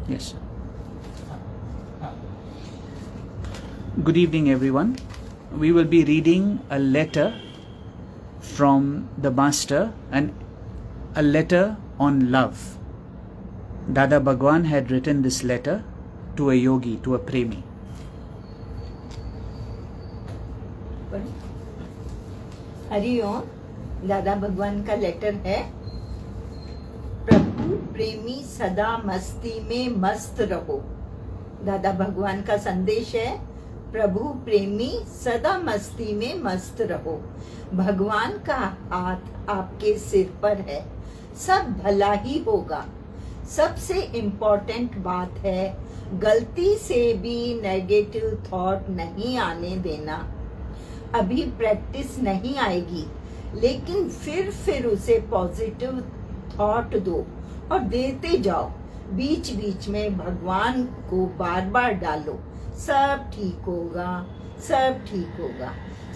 Yes. Good evening, everyone. We will be reading a letter from the Master and a letter on love. Dada Bhagwan had written this letter to a yogi, to a premi. Hariom. दादा भगवान का letter है. प्रभु प्रेमी सदा मस्ती में मस्त रहो. दादा भगवान का संदेश है, प्रभु प्रेमी सदा मस्ती में मस्त रहो. भगवान का हाथ आपके सिर पर है, सब भला ही होगा. सबसे इम्पोर्टेंट बात है, गलती से भी नेगेटिव थॉट नहीं आने देना. अभी प्रैक्टिस नहीं आएगी, लेकिन फिर उसे पॉजिटिव थॉट दो और देते जाओ. बीच बीच में भगवान को बार बार डालो. सब ठीक होगा, सब ठीक होगा,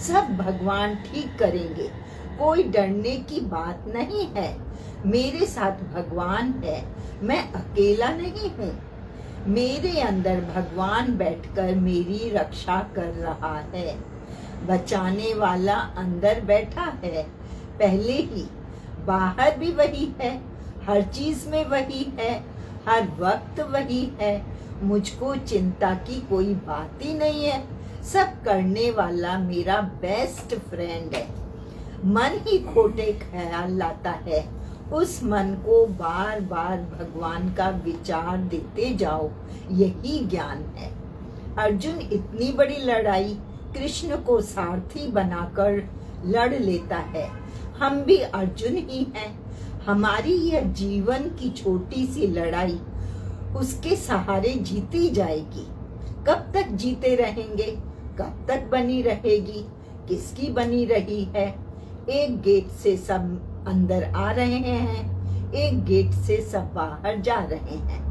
सब भगवान ठीक करेंगे. कोई डरने की बात नहीं है. मेरे साथ भगवान है, मैं अकेला नहीं हूँ. मेरे अंदर भगवान बैठकर मेरी रक्षा कर रहा है. बचाने वाला अंदर बैठा है पहले ही. बाहर भी वही है, हर चीज में वही है, हर वक्त वही है. मुझको चिंता की कोई बात ही नहीं है. सब करने वाला मेरा बेस्ट फ्रेंड है. मन ही खोटे ख्याल लाता है, उस मन को बार बार भगवान का विचार देते जाओ. यही ज्ञान है. अर्जुन इतनी बड़ी लड़ाई कृष्ण को सारथी बनाकर लड़ लेता है. हम भी अर्जुन ही हैं. हमारी यह जीवन की छोटी सी लड़ाई उसके सहारे जीती जाएगी. कब तक जीते रहेंगे, कब तक बनी रहेगी, किसकी बनी रही है. एक गेट से सब अंदर आ रहे हैं, एक गेट से सब बाहर जा रहे हैं.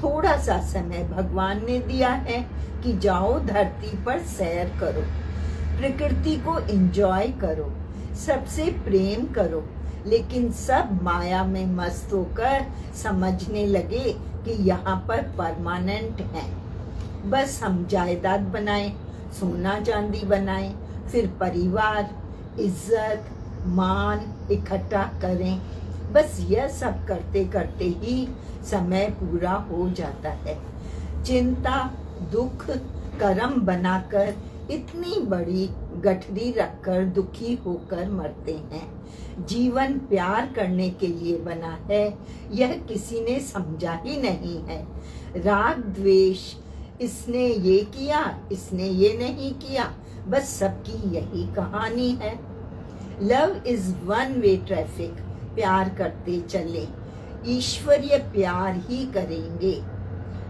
थोड़ा सा समय भगवान ने दिया है कि जाओ धरती पर सैर करो, प्रकृति को एंजॉय करो, सबसे प्रेम करो. लेकिन सब माया में मस्त होकर समझने लगे कि यहाँ पर परमानेंट है. बस हम जायदाद बनाएं, सोना चांदी बनाएं, फिर परिवार, इज्जत, मान इकट्ठा करें. बस यह सब करते करते ही समय पूरा हो जाता है. चिंता, दुख, कर्म बनाकर इतनी बड़ी गठरी रखकर दुखी होकर मरते हैं. जीवन प्यार करने के लिए बना है, यह किसी ने समझा ही नहीं है. राग द्वेष, इसने ये किया, इसने ये नहीं किया, बस सबकी यही कहानी है. Love is one way traffic. प्यार करते चले, ईश्वरीय प्यार ही करेंगे.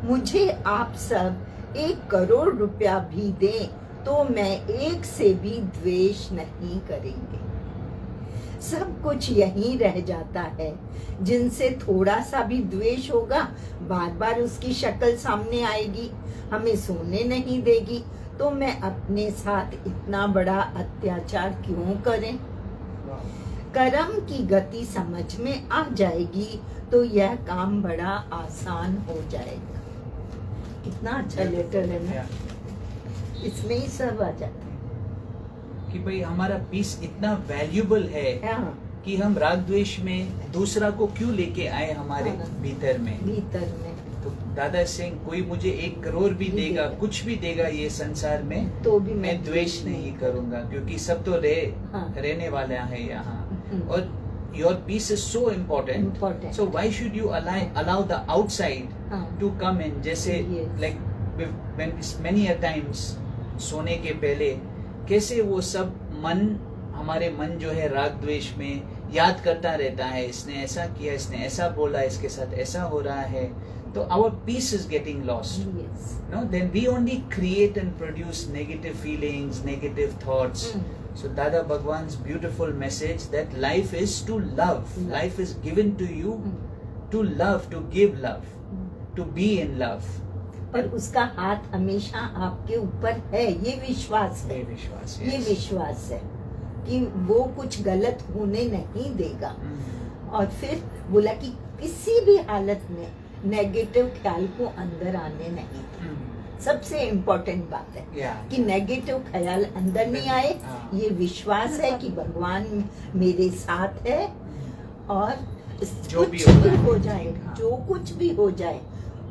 मुझे आप सब 1 करोड़ रुपया भी दें तो मैं एक से भी द्वेष नहीं करेंगे. सब कुछ यहीं रह जाता है. जिनसे थोड़ा सा भी द्वेष होगा, बार बार उसकी शक्ल सामने आएगी, हमें सोने नहीं देगी. तो मैं अपने साथ इतना बड़ा अत्याचार क्यों करें. कर्म की गति समझ में आ जाएगी तो यह काम बड़ा आसान हो जाएगा. कितना अच्छा लेटर है ना. इसमें ही सब आ जाता है कि भाई हमारा पीस इतना वैल्यूबल है कि हम राग द्वेष में दूसरा को क्यों लेके आए हमारे भीतर में. तो दादा सिंह, कोई मुझे 1 करोड़ भी देगा, कुछ भी देगा ये संसार में, तो भी मैं द्वेष नहीं करूंगा, क्योंकि सब तो रहने वाले हैं यहाँ. और your peace is so important. So why should you allow the outside to come in? जैसे like when many a times सोने के पहले कैसे वो सब मन, हमारे मन जो है राग द्वेष में याद करता रहता है, इसने ऐसा किया, इसने ऐसा बोला, इसके साथ ऐसा हो रहा है. तो our peace is getting lost. No, then we only create and produce negative feelings, negative thoughts. So Dada Bhagwan's beautiful message that life is to love. Life is given to you to love, to give love, to be in love. पर उसका हाथ हमेशा आपके ऊपर है, ये विश्वास है. ये विश्वास है कि वो कुछ गलत होने नहीं देगा. और फिर बोला कि किसी भी हालत में नेगेटिव ख्याल को अंदर आने नहीं। सबसे इम्पोर्टेंट बात है कि नेगेटिव ख्याल अंदर नहीं आए। ये विश्वास है कि भगवान मेरे साथ है और जो कुछ भी हो जाए, जो कुछ भी हो जाए,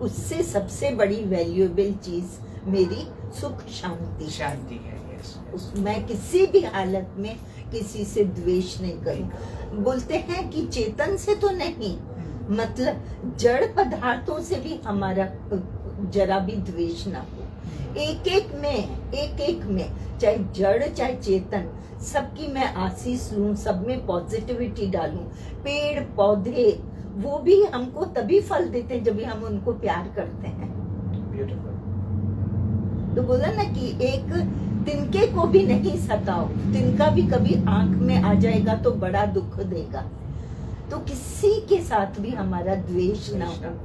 उससे सबसे बड़ी वैल्यूएबल चीज मेरी सुख शांति है। मैं किसी भी हालत में किसी से द्वेष नहीं करूं। बोलते हैं कि चेतन से तो नहीं, मतलब जड़ पदार्थों से भी हमारा जरा भी द्वेष ना हो। एक एक में चाहे जड़ चाहे चेतन, सबकी मैं आशीष लूं, सब में पॉजिटिविटी डालूं। पेड़ पौधे वो भी हमको तभी फल देते हैं जब हम उनको प्यार करते हैं। ब्यूटीफुल। तो बोला ना कि एक तिनके को भी नहीं सताओ, तिनका भी कभी आंख में आ जाएगा तो बड़ा दुख देगा। तो किसी के साथ भी हमारा द्वेष ना हो।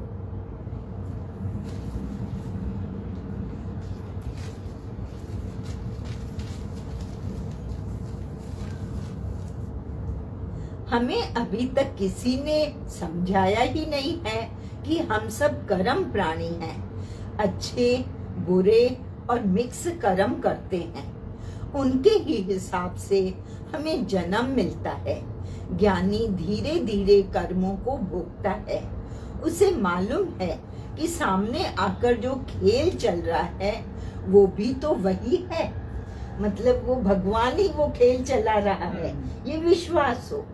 हमें अभी तक किसी ने समझाया ही नहीं है कि हम सब कर्म प्राणी हैं, अच्छे बुरे और मिक्स कर्म करते हैं। उनके ही हिसाब से हमें जन्म मिलता है। ज्ञानी धीरे धीरे कर्मों को भोगता है। उसे मालूम है कि सामने आकर जो खेल चल रहा है वो भी तो वही है, मतलब वो भगवान ही वो खेल चला रहा है, ये विश्वास हो।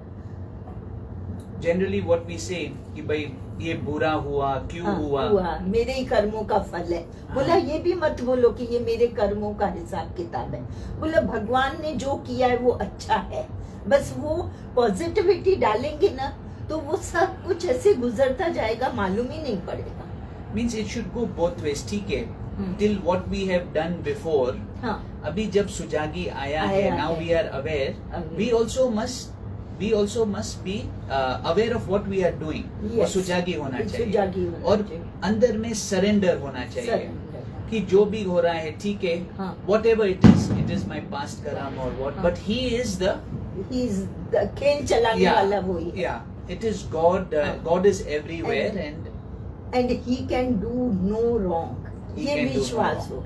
जनरली व्हाट वी से कि भाई ये बुरा हुआ क्यों हुआ, मेरे ही कर्मों का फल है। बोला ये भी मत बोलो कि ये मेरे कर्मों का हिसाब किताब है। बोला भगवान ने जो किया है वो अच्छा है, बस वो पॉजिटिविटी डालेंगे ना तो वो सब कुछ ऐसे गुजरता जाएगा, मालूम ही नहीं पड़ेगा। Means it should go both ways. ठीक है, till what we have done before. अभी जब सुजागी आया है, now we are aware, we also must be aware of what we are doing। वो सुजागी होना चाहिए और अंदर में सरेंडर होना चाहिए कि जो भी हो रहा है ठीक है, whatever it is my past karma or what, but he is the खेल चलाने वाला वही है। It is God. God is everywhere and he can do no wrong। ये विश्वास हो,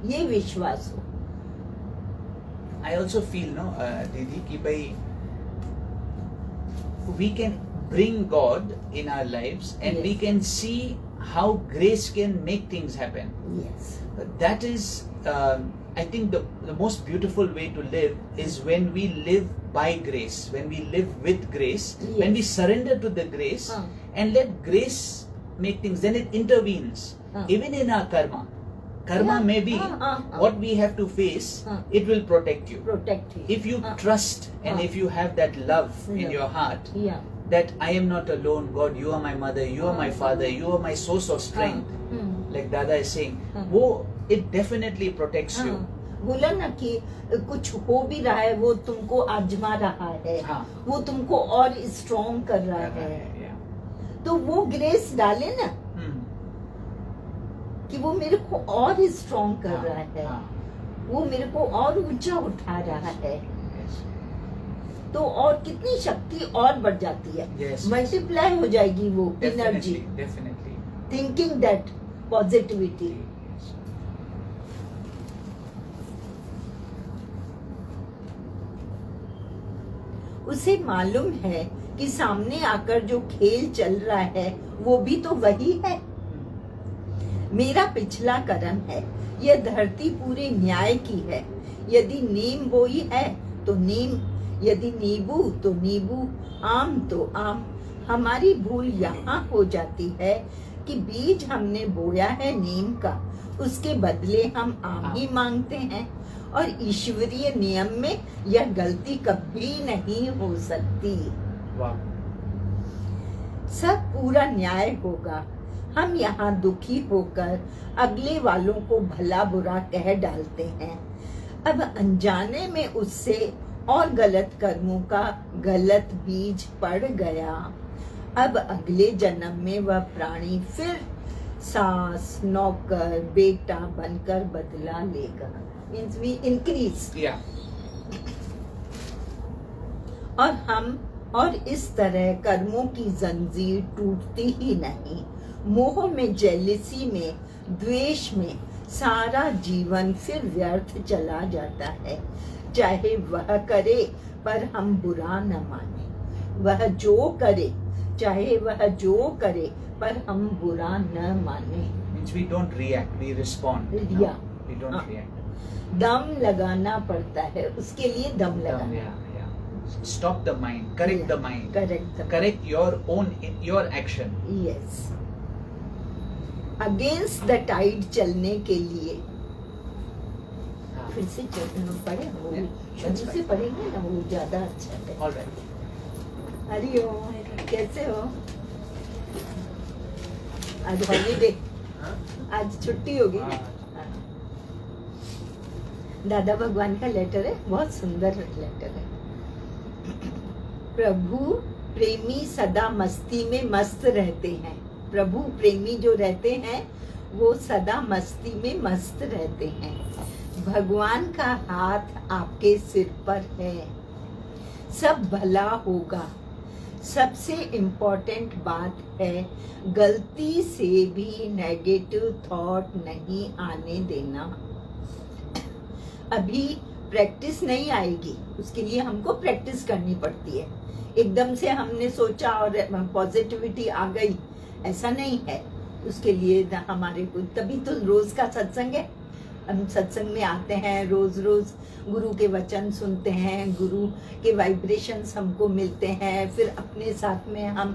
ये विश्वास हो। I also feel दीदी कि भाई we can bring God in our lives and we can see how grace can make things happen. Yes. That is, I think the most beautiful way to live is when we live by grace, when we live with grace, when we surrender to the grace and let grace make things, then it intervenes. Even in our karma. Karma may be what we have to face, it will protect you. If you trust and if you have that love in your heart, that I am not alone, God, you are my mother, you are my father, you are my source of strength, like Dada is saying, वो it definitely protects you. बोला ना कि कुछ हो भी रहा है वो तुमको आजमा रहा है, वो तुमको और स्ट्रॉन्ग कर रहा है, तो वो ग्रेस डाले ना कि वो मेरे को और स्ट्रॉन्ग कर रहा है, वो मेरे को और ऊंचा उठा रहा है, तो और कितनी शक्ति और बढ़ जाती है, मल्टीप्लाई हो जाएगी वो एनर्जी, थिंकिंग दैट पॉजिटिविटी। उसे मालूम है कि सामने आकर जो खेल चल रहा है वो भी तो वही है। मेरा पिछला कर्म है, यह धरती पूरे न्याय की है। यदि नीम बोई है तो नीम, यदि नींबू तो नींबू, आम तो आम। हमारी भूल यहाँ हो जाती है कि बीज हमने बोया है नीम का, उसके बदले हम आम ही मांगते हैं, और ईश्वरीय नियम में यह गलती कभी नहीं हो सकती। सब पूरा न्याय होगा। हम यहाँ दुखी होकर अगले वालों को भला बुरा कह डालते हैं। अब अनजाने में उससे और गलत कर्मों का गलत बीज पड़ गया। अब अगले जन्म में वह प्राणी फिर सास, नौकर, बेटा बनकर बदला लेगा। Means we increase. और इस तरह कर्मों की जंजीर टूटती ही नहीं, मोह में, जेलिसी में, द्वेष में सारा जीवन फिर व्यर्थ चला जाता है। चाहे वह करे पर हम बुरा न माने, वह जो करे, चाहे वह जो करे पर हम बुरा न माने। Means we don't react, we respond. Yeah. We don't react. दम लगाना पड़ता है, उसके लिए दम लगाना। Yeah. Stop the mind, correct the mind, correct your action. Yes. Against the tide चलने के लिए फिर से पढ़े वो शुरू से पढ़ेंगे ना, वो ज्यादा अच्छा है। All right. हरिओम, कैसे हो? आज हॉलीडे, आज छुट्टी होगी ना? दादा भगवान का लेटर है, बहुत सुंदर लेटर है। प्रभु प्रेमी सदा मस्ती में मस्त रहते हैं। प्रभु प्रेमी जो रहते हैं वो सदा मस्ती में मस्त रहते हैं। भगवान का हाथ आपके सिर पर है, सब भला होगा। सबसे इम्पोर्टेंट बात है, गलती से भी नेगेटिव थॉट नहीं आने देना। अभी प्रैक्टिस नहीं आएगी, उसके लिए हमको प्रैक्टिस करनी पड़ती है। एकदम से हमने सोचा और पॉजिटिविटी आ गई, ऐसा नहीं है। उसके लिए हमारे को तभी तो रोज का सत्संग है। हम सत्संग में आते हैं, रोज रोज गुरु के वचन सुनते हैं, गुरु के वाइब्रेशंस हमको मिलते हैं। फिर अपने साथ में हम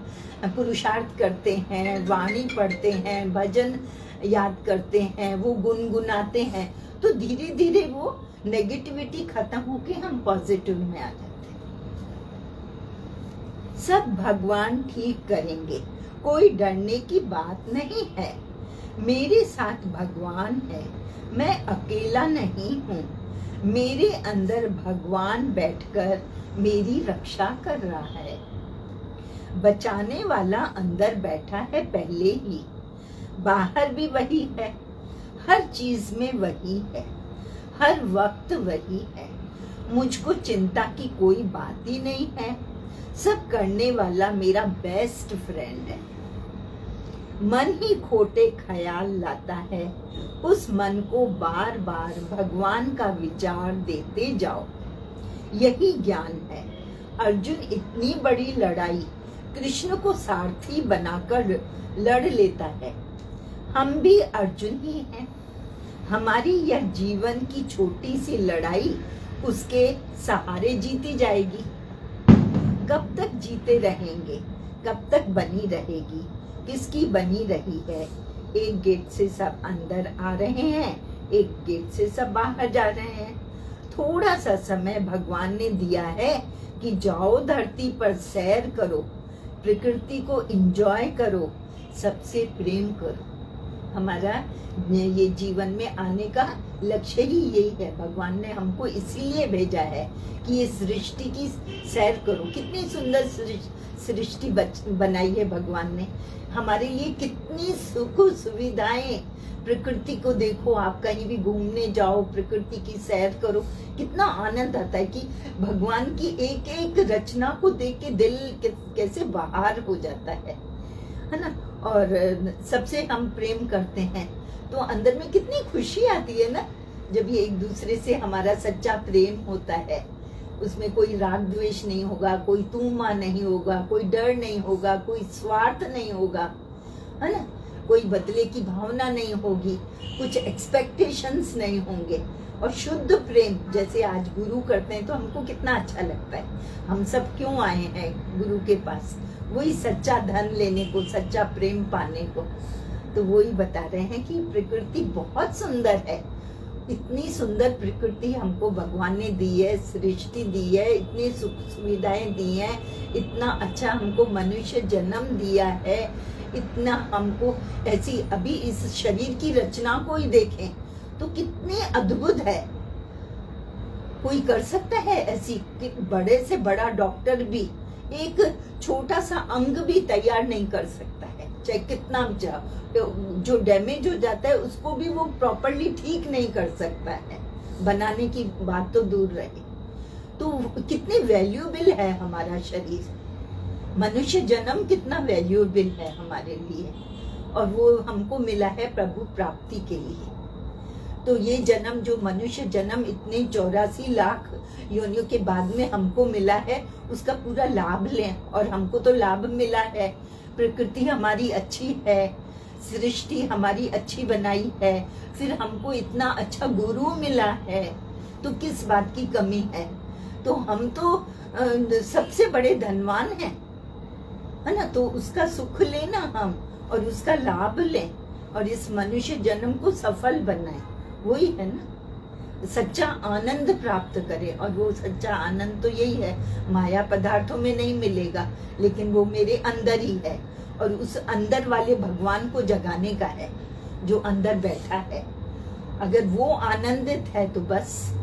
पुरुषार्थ करते हैं, वाणी पढ़ते हैं, भजन याद करते हैं, वो गुनगुनाते हैं। तो धीरे धीरे वो नेगेटिविटी खत्म होके हम पॉजिटिव में आ जाते हैं। सब भगवान ठीक करेंगे, कोई डरने की बात नहीं है। मेरे साथ भगवान है, मैं अकेला नहीं हूँ। मेरे अंदर भगवान बैठकर मेरी रक्षा कर रहा है। बचाने वाला अंदर बैठा है पहले ही, बाहर भी वही है, हर चीज में वही है, हर वक्त वही है। मुझको चिंता की कोई बात ही नहीं है। सब करने वाला मेरा बेस्ट फ्रेंड है। मन ही खोटे ख्याल लाता है, उस मन को बार बार भगवान का विचार देते जाओ, यही ज्ञान है। अर्जुन इतनी बड़ी लड़ाई कृष्ण को सारथी बनाकर लड़ लेता है। हम भी अर्जुन ही हैं। हमारी यह जीवन की छोटी सी लड़ाई उसके सहारे जीती जाएगी। कब तक जीते रहेंगे, कब तक बनी रहेगी, किसकी बनी रही है? एक गेट से सब अंदर आ रहे हैं, एक गेट से सब बाहर जा रहे हैं। थोड़ा सा समय भगवान ने दिया है कि जाओ धरती पर सैर करो, प्रकृति को एंजॉय करो, सबसे प्रेम करो। हमारा ये जीवन में आने का लक्ष्य ही यही है। भगवान ने हमको इसीलिए भेजा है कि ये सृष्टि की सैर करो। कितनी सुंदर सृष्टि बनाई है भगवान ने हमारे लिए, कितनी सुख सुविधाएं। प्रकृति को देखो, आप कहीं भी घूमने जाओ, प्रकृति की सैर करो, कितना आनंद आता है कि भगवान की एक एक रचना को देख के दिल कैसे बाहर हो जाता है ना। और सबसे हम प्रेम करते हैं तो अंदर में कितनी खुशी आती है ना, जब ये एक दूसरे से हमारा सच्चा प्रेम होता है। उसमें कोई राग द्वेष नहीं होगा, कोई तू माँ नहीं होगा, कोई डर नहीं होगा, कोई स्वार्थ नहीं होगा, है ना, कोई बदले की भावना नहीं होगी, कुछ एक्सपेक्टेशंस नहीं होंगे। और शुद्ध प्रेम जैसे आज गुरु करते हैं तो हमको कितना अच्छा लगता है। हम सब क्यों आए हैं गुरु के पास? वही सच्चा धन लेने को, सच्चा प्रेम पाने को। तो वही बता रहे हैं कि प्रकृति बहुत सुंदर है। इतनी सुंदर प्रकृति हमको भगवान ने दी है, सृष्टि दी है, इतनी सुख सुविधाएं दी हैं, इतना अच्छा हमको मनुष्य जन्म दिया है, इतना हमको ऐसी अभी इस शरीर की रचना को ही देखें तो कितनी अद्भुत है। कोई कर सकता है ऐसी कि बड़े से बड़ा डॉक्टर भी एक छोटा सा अंग भी तैयार नहीं कर सकता है, चाहे कितना जो डैमेज हो जाता है उसको भी वो प्रॉपरली ठीक नहीं कर सकता है, बनाने की बात तो दूर रहे। तो कितनी वैल्यूएबल है हमारा शरीर, मनुष्य जन्म कितना वैल्यूएबल है हमारे लिए। और वो हमको मिला है प्रभु प्राप्ति के लिए। तो ये जन्म जो मनुष्य जन्म इतने 84 लाख योनियों के बाद में हमको मिला है, उसका पूरा लाभ लें। और हमको तो लाभ मिला है, प्रकृति हमारी अच्छी है, सृष्टि हमारी अच्छी बनाई है, फिर हमको इतना अच्छा गुरु मिला है, तो किस बात की कमी है। तो हम तो सबसे बड़े धनवान हैं, है ना। तो उसका सुख लेना हम और उसका लाभ लें और इस मनुष्य जन्म को सफल बनाए, वही है ना, सच्चा आनंद प्राप्त करें। और वो सच्चा आनंद तो यही है, माया पदार्थों में नहीं मिलेगा, लेकिन वो मेरे अंदर ही है। और उस अंदर वाले भगवान को जगाने का है जो अंदर बैठा है। अगर वो आनंदित है तो बस।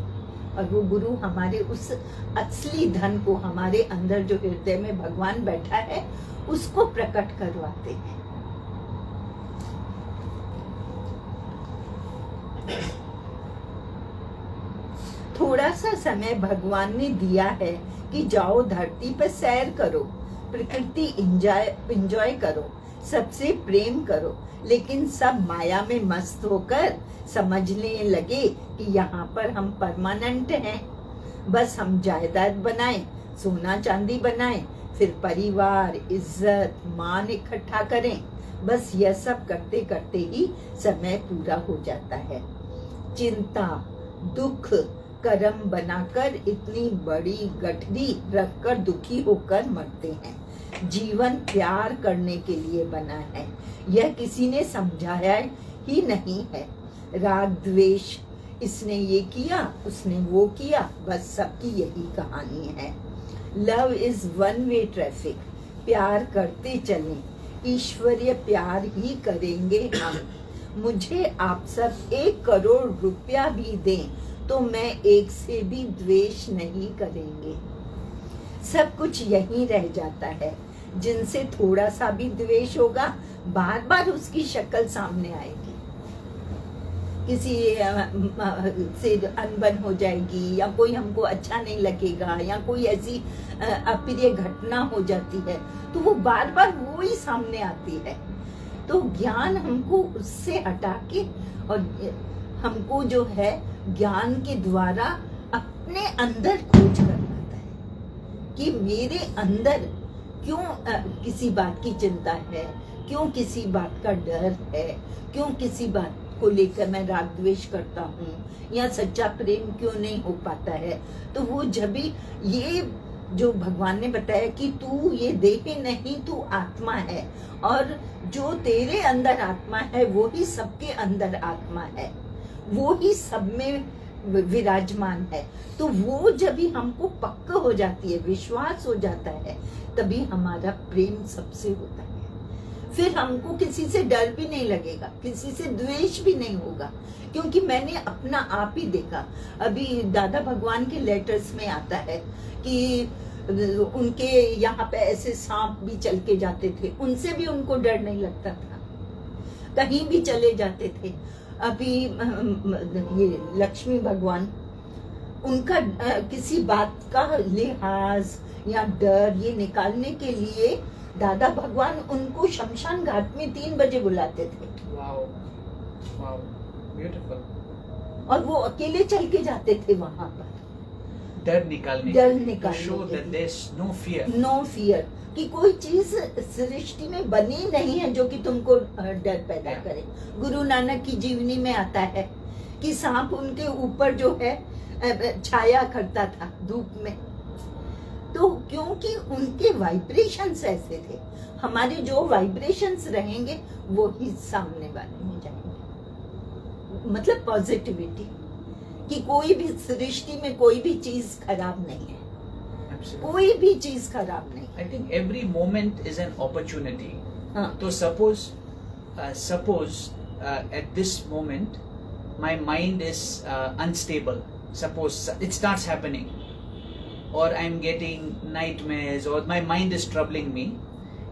और वो गुरु हमारे उस असली धन को, हमारे अंदर जो हृदय में भगवान बैठा है, उसको प्रकट करवाते हैं। थोड़ा सा समय भगवान ने दिया है कि जाओ धरती पर सैर करो, प्रकृति एंजॉय करो, सबसे प्रेम करो। लेकिन सब माया में मस्त होकर समझने लगे कि यहाँ पर हम परमानेंट हैं। बस हम जायदाद बनाएं, सोना चांदी बनाएं, फिर परिवार, इज्जत, मान इकट्ठा करें। बस यह सब करते करते ही समय पूरा हो जाता है। चिंता, दुख, कर्म बनाकर इतनी बड़ी गठरी रखकर दुखी होकर मरते हैं। जीवन प्यार करने के लिए बना है, यह किसी ने समझाया ही नहीं है। राग द्वेष, इसने ये किया, उसने वो किया, बस सबकी यही कहानी है। Love is one way traffic, प्यार करते चलें, ईश्वरीय प्यार ही करेंगे हम। मुझे आप सब 1 करोड़ रुपया भी दें तो मैं एक से भी द्वेष नहीं करेंगे। सब कुछ यहीं रह जाता है। जिनसे थोड़ा सा भी द्वेष होगा, बार बार उसकी शक्ल सामने आएगी। किसी से अनबन हो जाएगी, या कोई हमको अच्छा नहीं लगेगा, या कोई ऐसी अप्रिय घटना हो जाती है, तो वो बार बार वो ही सामने आती है। तो ज्ञान हमको उससे हटा के, और हमको जो है ज्ञान के द्वारा अपने अंदर खोज करना है कि मेरे अंदर क्यों किसी बात की चिंता है, क्यों किसी बात का डर है, क्यों किसी बात को लेकर मैं राग द्वेष करता हूँ, या सच्चा प्रेम क्यों नहीं हो पाता है। तो वो जब भी ये जो भगवान ने बताया कि तू ये देह नहीं, तू आत्मा है, और जो तेरे अंदर आत्मा है वो ही सबके अंदर आत्मा है, वो ही सब में विराजमान है। तो वो जब भी हमको पक्का हो जाती है, विश्वास हो जाता है, तभी हमारा प्रेम सबसे होता है। फिर हमको किसी से डर भी नहीं लगेगा, किसी से द्वेष भी नहीं होगा, क्योंकि मैंने अपना आप ही देखा। अभी दादा भगवान के लेटर्स में आता है कि उनके यहाँ पे ऐसे सांप भी चल के जाते थे, उनसे भी उनको डर नहीं लगता था, कहीं भी चले जाते थे। अभी ये लक्ष्मी भगवान, उनका किसी बात का लिहाज या डर ये निकालने के लिए दादा भगवान उनको शमशान घाट में 3 बजे बुलाते थे। Wow, wow, beautiful. और वो अकेले चल के जाते थे वहां पर, डर निकालने नो फियर कि कोई चीज सृष्टि में बनी नहीं है जो कि तुमको डर पैदा करे। गुरु नानक की जीवनी में आता है कि सांप उनके ऊपर जो है छाया करता था धूप में, तो क्योंकि उनके वाइब्रेशंस ऐसे थे। हमारे जो वाइब्रेशंस रहेंगे वो ही सामने वाले में जाएंगे। मतलब पॉजिटिविटी कि कोई भी सृष्टि में कोई भी चीज खराब नहीं है, कोई भी चीज खराब नहीं। I think every moment is an opportunity. हाँ. So suppose at this moment my mind is unstable. Suppose it starts happening, or I'm getting nightmares, or my mind is troubling me.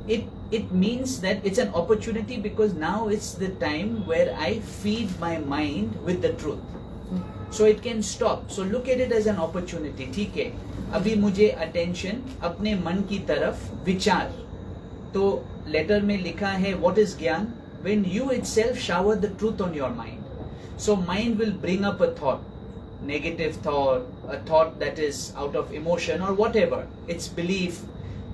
It means that it's an opportunity, because now it's the time where I feed my mind with the truth. So it can stop. So look at it as an opportunity. ठीक है, अभी मुझे attention अपने मन की तरफ विचार। तो लेटर में लिखा है व्हाट इज ज्ञान, when you itself shower the truth on your mind. So mind will bring up a thought, negative thought, a thought that is out of emotion or whatever. It's belief,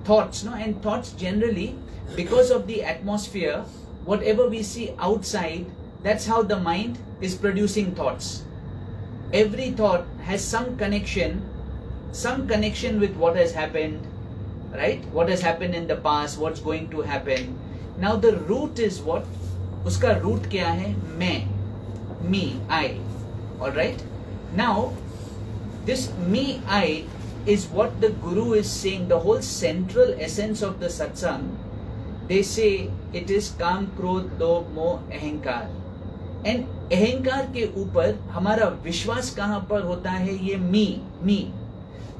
thoughts, no? And thoughts generally, because of the atmosphere, whatever we see outside, that's how the mind is producing thoughts. Every thought has some connection with what has happened, right? What has happened in the past, what's going to happen. Now the root is what? Uska root kya hai? Main, me, I. Alright? Now, this me, I is what the Guru is saying, the whole central essence of the satsang. They say it is काम, क्रोध, लोभ, मोह, अहंकार. And अहंकार के ऊपर हमारा विश्वास कहाँ पर होता है? ये me.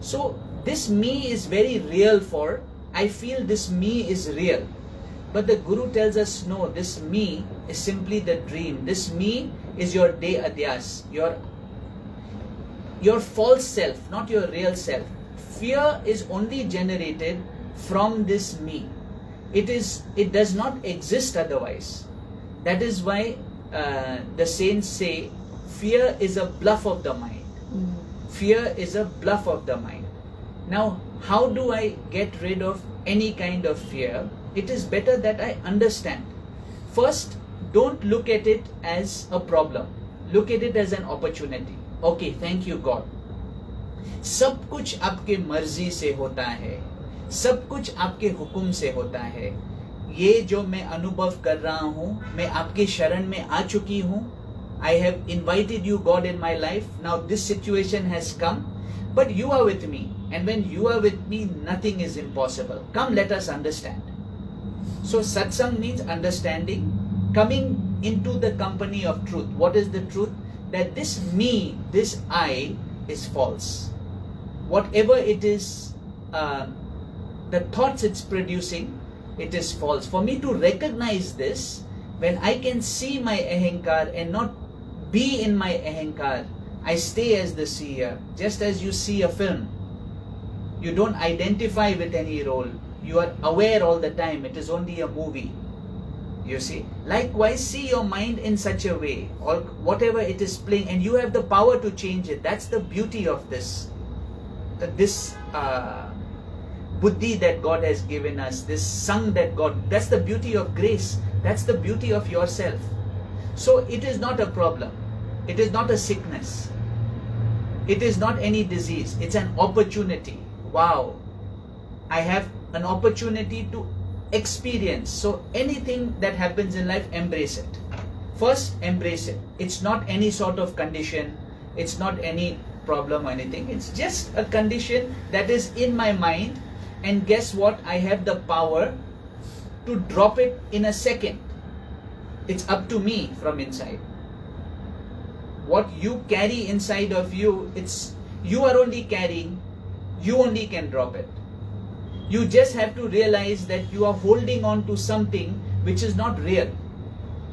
So this me is very real for, I feel this me is real. But the Guru tells us, no, this me is simply the dream. This me is your de adyas, your false self, not your real self. Fear is only generated from this me. It does not exist otherwise. That is why the saints say fear is a bluff of the mind. Fear is a bluff of the mind. Now, how do I get rid of any kind of fear? It is better that I understand. First, don't look at it as a problem. Look at it as an opportunity. Okay, thank you God. सब कुछ आपके मर्जी से होता है, सब कुछ आपके हुक्म से होता है. ये जो मैं अनुभव कर रहा हूँ, मैं आपके शरण में आ चुकी हूँ. I have invited you, God, in my life. Now this situation has come, but you are with me. And when you are with me, nothing is impossible. Come, let us understand. So satsang means understanding, coming into the company of truth. What is the truth? That this me, this I is false. Whatever it is, the thoughts it's producing, it is false. For me to recognize this, when I can see my ahankar and not be in my ahankar, I stay as the seer. Just as you see a film, you don't identify with any role. You are aware all the time. It is only a movie. You see? Likewise, see your mind in such a way, or whatever it is playing, and you have the power to change it. That's the beauty of this buddhi that God has given us, this sang that God, that's the beauty of grace. That's the beauty of yourself. So it is not a problem. It is not a sickness. It is not any disease. It's an opportunity. Wow. I have an opportunity to experience. So anything that happens in life, embrace it. First, embrace it. It's not any sort of condition. It's not any problem or anything. It's just a condition that is in my mind. And guess what? I have the power to drop it in a second. It's up to me from inside. What you carry inside of you, you are only carrying, you only can drop it. You just have to realize that you are holding on to something which is not real.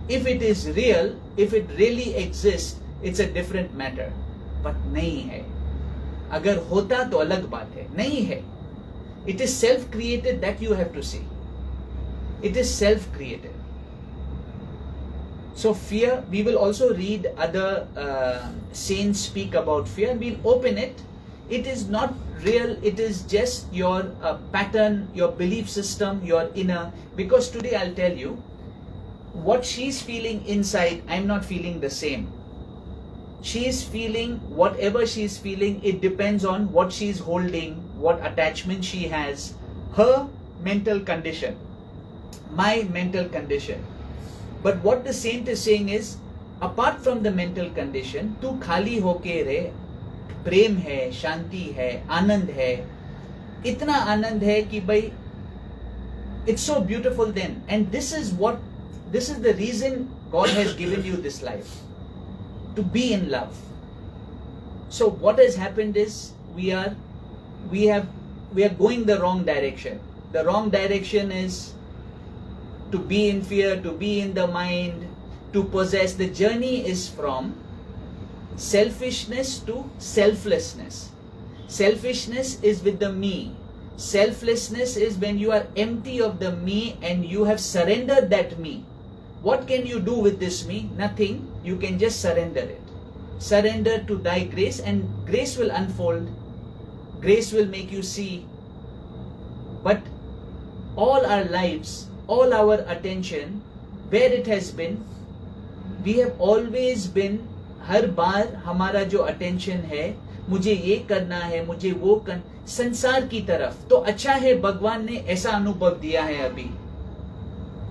If it is real, if it really exists, it's a different matter. But nahi hai. Agar hota to alag baat hai. Nahi hai. It is self-created, that you have to see. It is self-created. So fear, we will also read other saints speak about fear. We'll open it. It is not real. It is just your pattern, your belief system, your inner. Because today I'll tell you, what she's feeling inside, I'm not feeling the same. She is feeling whatever she is feeling. It depends on what she is holding, what attachment she has, her mental condition, my mental condition. But what the saint is saying is, apart from the mental condition, tu khali hoke re, prem hai, shanti hai, anand hai, itna anand hai ki bhai, it's so beautiful then. And this is the reason God has given you this life, to be in love. So what has happened is, we are going the wrong direction. The wrong direction is to be in fear, to be in the mind, to possess. The journey is from selfishness to selflessness. Selfishness is with the me. Selflessness is when you are empty of the me and you have surrendered that me. What can you do with this me? Nothing. You can just surrender it. Surrender to thy grace, and grace will unfold. Grace will make you see. But all our lives, all our attention, where it has been, we have always been, हर बार हमारा जो attention है, मुझे ये करना है, मुझे वो कर, संसार की तरफ. तो अच्छा है भगवान ने ऐसा अनुभव दिया है अभी,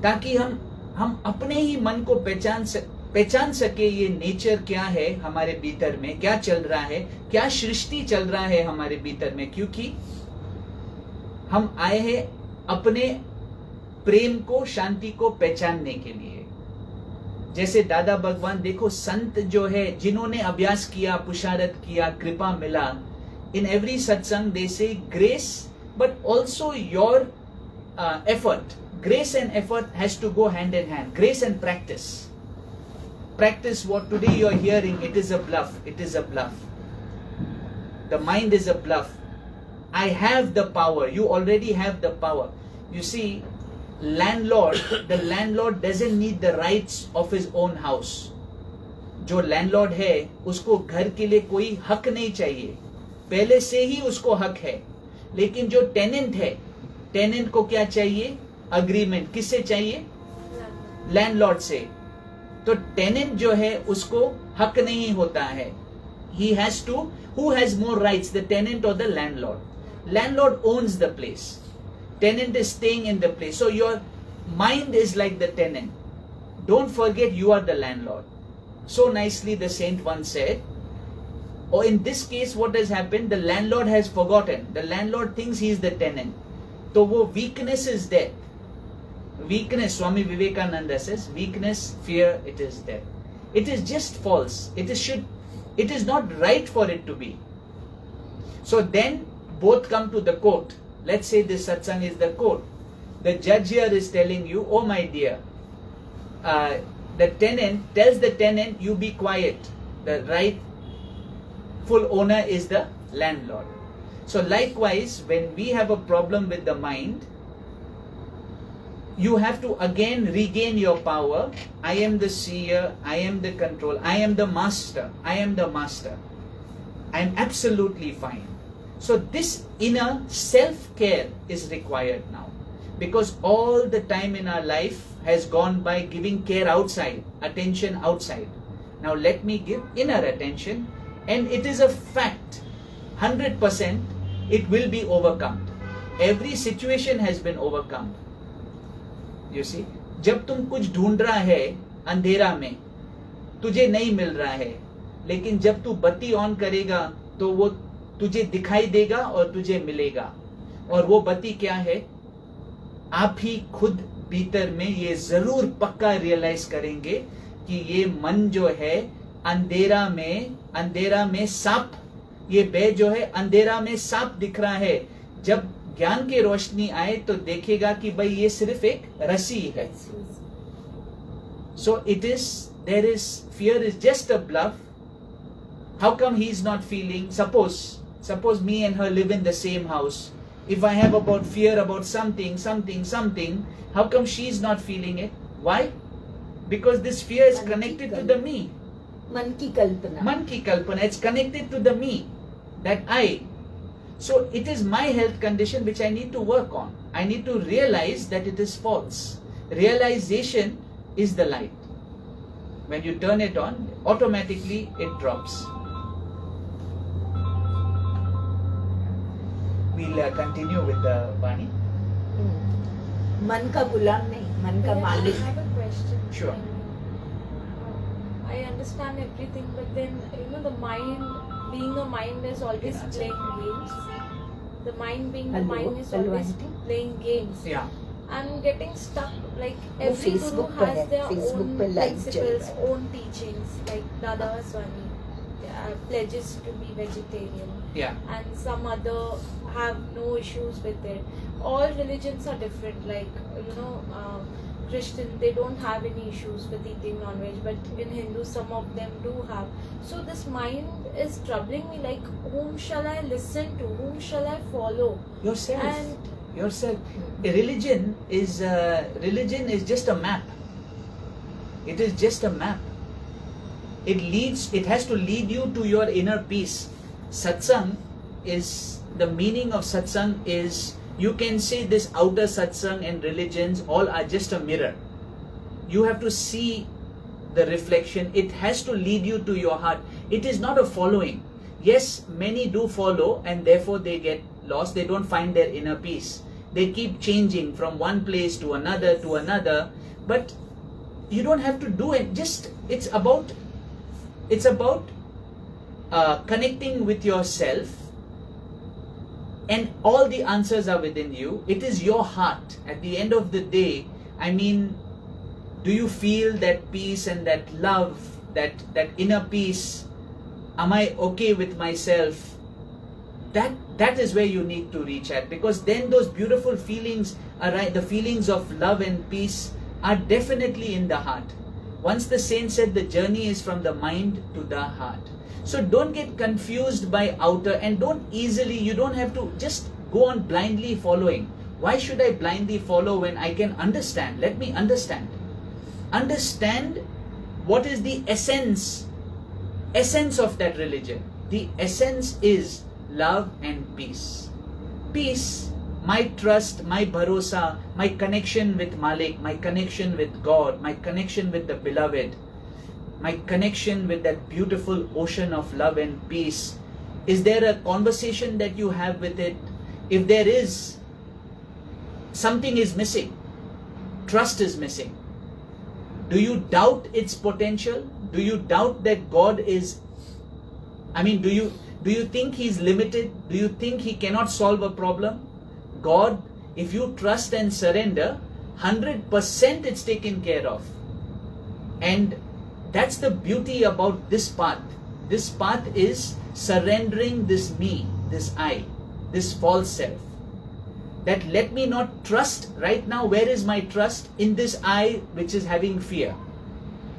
ताकि हम अपने ही मन को पहचान सके ये नेचर क्या है हमारे भीतर में, क्या चल रहा है, क्या सृष्टि चल रहा है हमारे भीतर में. क्योंकि हम आए हैं अपने प्रेम को, शांति को पहचानने के लिए. जैसे दादा भगवान, देखो संत जो है, जिन्होंने अभ्यास किया, पुरुषार्थ किया, कृपा मिला, इन एवरी सत्संग दे से grace but also your effort. Grace and effort has to go hand in hand. Grace and practice. Practice what today you are hearing. It is a bluff. It is a bluff. The mind is a bluff. I have the power. You already have the power. You see, the landlord doesn't need the rights of his own house. जो landlord है, उसको घर के लिए कोई हक नहीं चाहिए. पहले से ही उसको हक है. लेकिन जो tenant है, tenant को क्या चाहिए? अग्रीमेंट. किससे चाहिए? लैंडलॉर्ड से. तो टेनेंट जो है उसको हक नहीं होता है. He has to, who has more rights, the tenant or the landlord? Landlord owns the place. Tenant is staying in the place. So your mind is like the tenant. Don't forget you are the landlord. So nicely the saint once said, or in this case what has happened, the landlord has forgotten. The landlord thinks he is the tenant. So wo weakness is there. Weakness, Swami Vivekananda says, weakness, fear, it is there. It is just false. It is not right for it to be. So then both come to the court. Let's say this satsang is the court. The judge here is telling you, oh my dear, the tenant tells the tenant, you be quiet. The rightful owner is the landlord. So likewise, when we have a problem with the mind, you have to again regain your power. I am the seer, I am the control, I am the master, I am the master. I am absolutely fine. So this inner self-care is required now. Because all the time in our life has gone by giving care outside, attention outside. Now let me give inner attention, and it is a fact, 100% it will be overcome. Every situation has been overcome. You see, जब तुम कुछ ढूंढ रहा है अंधेरा में, तुझे नहीं मिल रहा है, लेकिन जब तू बत्ती ऑन करेगा तो वो तुझे दिखाई देगा और तुझे मिलेगा. और वो बत्ती क्या है? आप ही खुद भीतर में ये जरूर पक्का रियलाइज करेंगे कि ये मन जो है अंधेरा में सांप, ये बे जो है अंधेरा में सांप दिख रहा है. जब ज्ञान की रोशनी आए तो देखेगा कि भाई ये सिर्फ एक रस्सी है. So it is, there is, fear is just a bluff. How come he is not feeling? Suppose me and her live in the same house. If I have about fear about something, how come she is not feeling it? Why? Because this fear is connected to the me. मन की कल्पना. It's connected to the me, that I. So it is my health condition which I need to work on. I need to realize that it is false. Realization is the light. When you turn it on, automatically it drops. We'll continue with the Vani. मन का गुलाम नहीं, मन का मालिक. I have a question. Sure. I understand everything, but then the mind, being a mind, is always playing games. The mind being the mind is always playing games. Yeah. And getting stuck, like every guru has their own principles, own teachings, like Dada Swami pledges to be vegetarian. Yeah. And some other have no issues with it. All religions are different, like Christian, they don't have any issues with eating non-veg, but in Hindu some of them do have. So this mind is troubling me, like whom shall I listen to, whom shall I follow? Yourself. A religion is just a map. It is just a map. It has to lead you to your inner peace. Satsang is, the meaning of satsang is, you can say this outer satsang and religions all are just a mirror. You have to see the reflection. It has to lead you to your heart. It is not a following. Yes, many do follow and therefore they get lost. They don't find their inner peace. They keep changing from one place to another, but you don't have to do it. Just, it's about connecting with yourself, and all the answers are within you. It is your heart. At the end of the day, I mean, do you feel that peace and that love, that inner peace? Am I okay with myself? That is where you need to reach at, because then those beautiful feelings are right. The feelings of love and peace are definitely in the heart. Once the saint said the journey is from the mind to the heart. So don't get confused by outer, and you don't have to just go on blindly following. Why should I blindly follow when I can understand? Let me understand. Understand what is the essence of that religion. The essence is love and peace. Peace, my trust, my bharosa, my connection with Malik, my connection with God, my connection with the beloved, my connection with that beautiful ocean of love and peace. Is there a conversation that you have with it? If there is, something is missing. Trust is missing. Do you doubt its potential? Do you doubt that God is, do you think He's limited? Do you think He cannot solve a problem? God, if you trust and surrender, 100% it's taken care of. And that's the beauty about this path. This path is surrendering this me, this I, this false self. That let me not trust right now. Where is my trust? In this I which is having fear.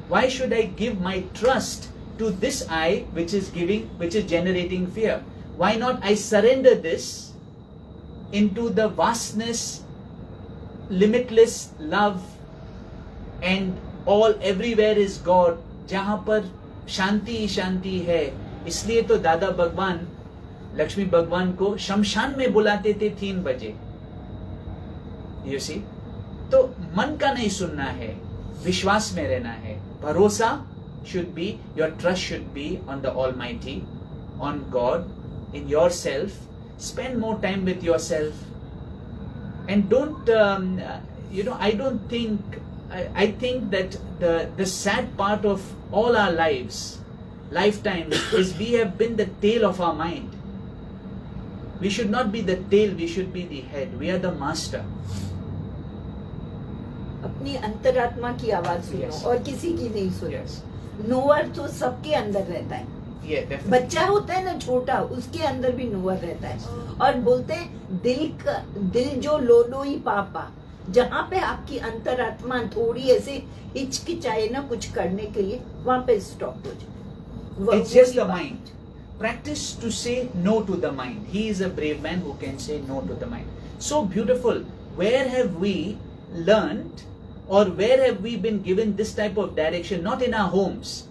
Why should I give my trust to this I which is generating fear? Why not I surrender this into the vastness, limitless love, and all everywhere is God, जहाँ पर शांति शांति है. इसलिए तो दादा भगवान लक्ष्मी भगवान को शमशान में बुलाते थे 3 बजे. You see? तो मन का नहीं सुनना है, विश्वास में रहना है. भरोसा should be, your trust should be on the Almighty, on God, in yourself. Spend more time with yourself, and don't I think that the sad part of all our lifetime is we have been the tail of our mind. We should not be the tail, we should be the head. We are the master. अपनी अंतरात्मा की आवाज सुनो, और किसी की नहीं सुनो. नोअर तो सबके अंदर रहता है. बच्चा होता है ना छोटा, उसके अंदर भी नोअर रहता है. और बोलते हैं दिल जो लोलोई पापा, जहाँ पे आपकी अंतरात्मा थोड़ी ऐसे हिचकिचाए ना कुछ करने के लिए, वहाँ पे स्टॉप हो जाए. It's just the mind. Practice to say no to the mind. He is a brave man who can say no to the mind. So beautiful. Where have we learned, or where have we been given this type of direction? Not in our homes.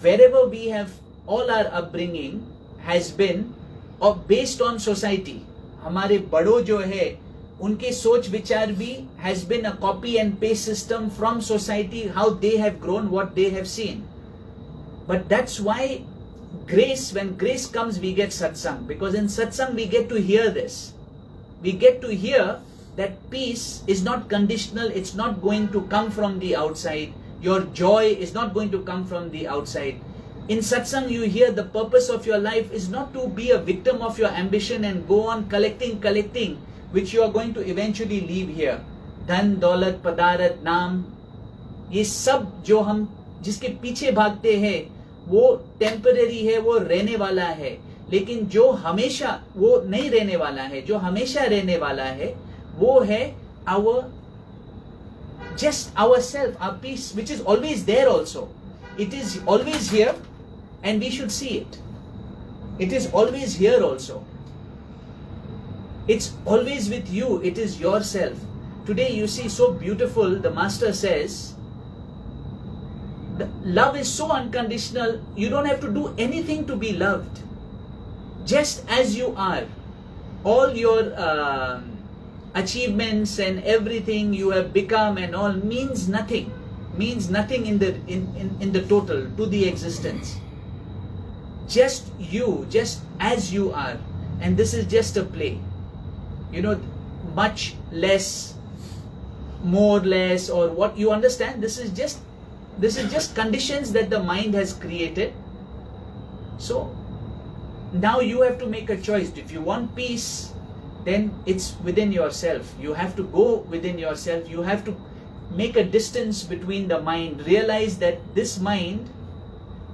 Wherever we have, all our upbringing has been based on society. हमारे बड़ों जो है, उनके सोच विचार भी has been a copy and paste system from society, how they have grown, what they have seen. But that's why when grace comes, we get satsang. Because in satsang we get to hear this. We get to hear that peace is not conditional. It's not going to come from the outside. Your joy is not going to come from the outside. In satsang you hear the purpose of your life is not to be a victim of your ambition and go on collecting, which you are going to eventually leave here. Dhan, daulat, padarat, naam, ये सब जो हम जिसके पीछे भागते हैं वो temporary है, वो रहने वाला है. लेकिन जो हमेशा वो नहीं रहने वाला है, जो हमेशा रहने वाला है, वो है just ourself, our peace, which is always there also. It is always here and we should see it. It is always here also. It's always with you. It is yourself. Today you see so beautiful, the master says, love is so unconditional, you don't have to do anything to be loved. Just as you are, all your achievements and everything you have become and all means nothing in the total to the existence. Just you, just as you are, and this is just a play. Much less, more, less, or what you understand. This is just conditions that the mind has created. So now you have to make a choice. If you want peace, then it's within yourself. You have to go within yourself. You have to make a distance between the mind. Realize that this mind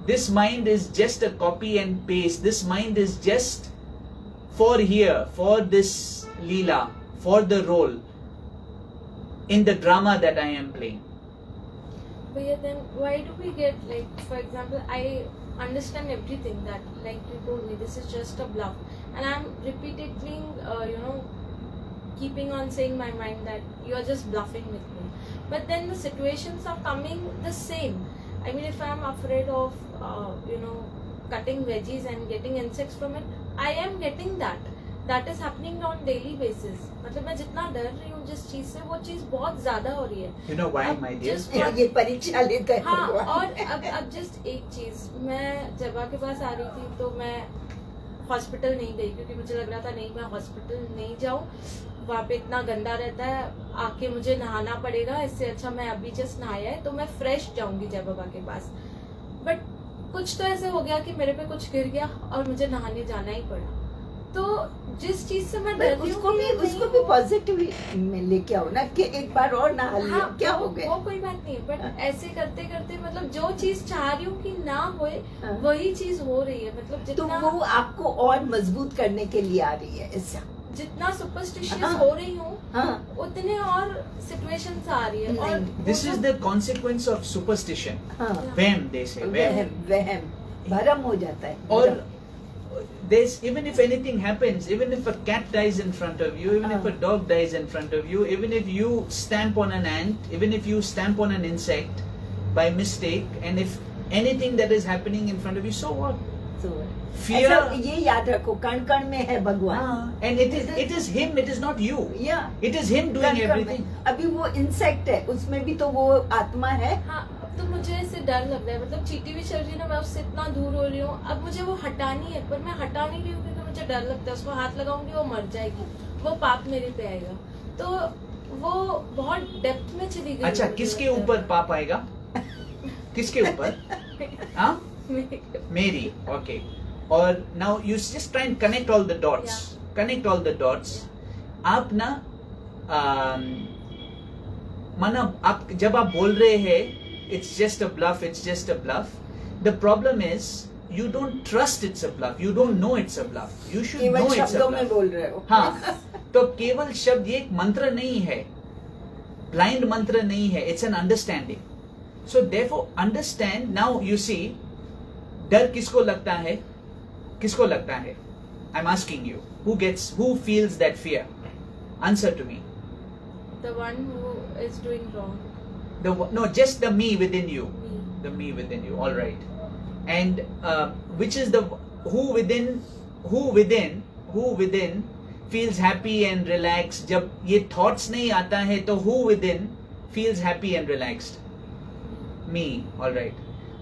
is just a copy and paste. This mind is just for this Leela, for the role in the drama that I am playing. But yeah, then why do we get, like, for example, I understand everything that, like you told me, this is just a bluff, and I'm repeatedly keeping on saying my mind that you are just bluffing with me, but then the situations are coming the same. I mean, if I'm afraid of cutting veggies and getting insects from it, I am getting that is happening on daily basis. मतलब मैं जितना डर रही हूँ जिस चीज से, वो चीज बहुत ज्यादा हो रही है. You know why, my dear? ये परीक्षा लेते हैं. हाँ, और अब जस्ट एक चीज, मैं जबा के पास आ रही थी तो मैं हॉस्पिटल नहीं गई क्योंकि मुझे लग रहा था नहीं मैं हॉस्पिटल नहीं जाऊँ, वहाँ पे इतना गंदा रहता है, आके मुझे नहाना पड़ेगा, इससे अच्छा मैं अभी जस्ट नहाया है तो मैं फ्रेश जाऊंगी जय बाबा के पास. बट कुछ तो ऐसे हो गया कि मेरे पे कुछ गिर गया और मुझे नहाने जाना ही पड़ा. तो जिस चीज से मैं डर रही हूँ उसको भी पॉजिटिव में लेके आओ ना कि एक बार और नहा लिया. हाँ, क्या हो गया, वो कोई बात नहीं. बट ऐसे करते करते मतलब जो चीज चाह रही हूँ कि ना होए वही चीज हो रही है. मतलब जितना तो वो आपको और मजबूत करने के लिए आ रही है. ऐसा जितना सुपरस्टिशियस हो रही हूँ उतने और सिचुएशंस आ रही है. और this is the consequence of superstition. वहम, दे से वहम भरम हो जाता है. और there's, even if anything happens, even if a cat dies in front of you, even if a dog dies in front of you, even if you stamp on an ant, even if you stamp on an insect by mistake, and if anything that is happening in front of you, so what? Fear, ये याद रखो, कण कण में है भगवान. And it is him, it is not you. Yeah. It is him doing everything. अभी वो इंसेक्ट है, उसमें भी तो वो आत्मा है. हाँ, तो मुझे इससे डर लग रहा है. मतलब चींटी भी चल रही है ना, मैं उससे इतना दूर हो रही हूँ. अब मुझे वो हटानी है, पर मैं हटा नहीं रही हूँ क्योंकि मुझे डर लगता है. उसको हाथ लगाऊंगी वो मर जाएगी, वो पाप मेरे पे आएगा. तो वो बहुत डेप्थ में चली गई. अच्छा, किसके ऊपर पाप आएगा? किसके ऊपर? हाँ, मेरी. ओके. और now you just try and connect all the dots. Connect all the dots. आप ना माना आप जब आप बोल रहे हैं it's just a bluff, it's just a bluff. The problem is you don't trust it's a bluff. You don't know it's a bluff. You should know it's a शब्दों में bluff. बोल रहे हो. हाँ, तो केवल शब्द ये एक मंत्र नहीं है, ब्लाइंड मंत्र नहीं है. It's an understanding. So therefore understand. Now you see, डर किसको लगता है? किसको लगता है? I'm asking you. Who feels that fear? Answer to me. The one who is doing wrong. No, just the me within you. Me. The me within you. All right. And which is the who within feels happy and relaxed? जब ये thoughts नहीं आता है तो who within feels happy and relaxed? Me. All right.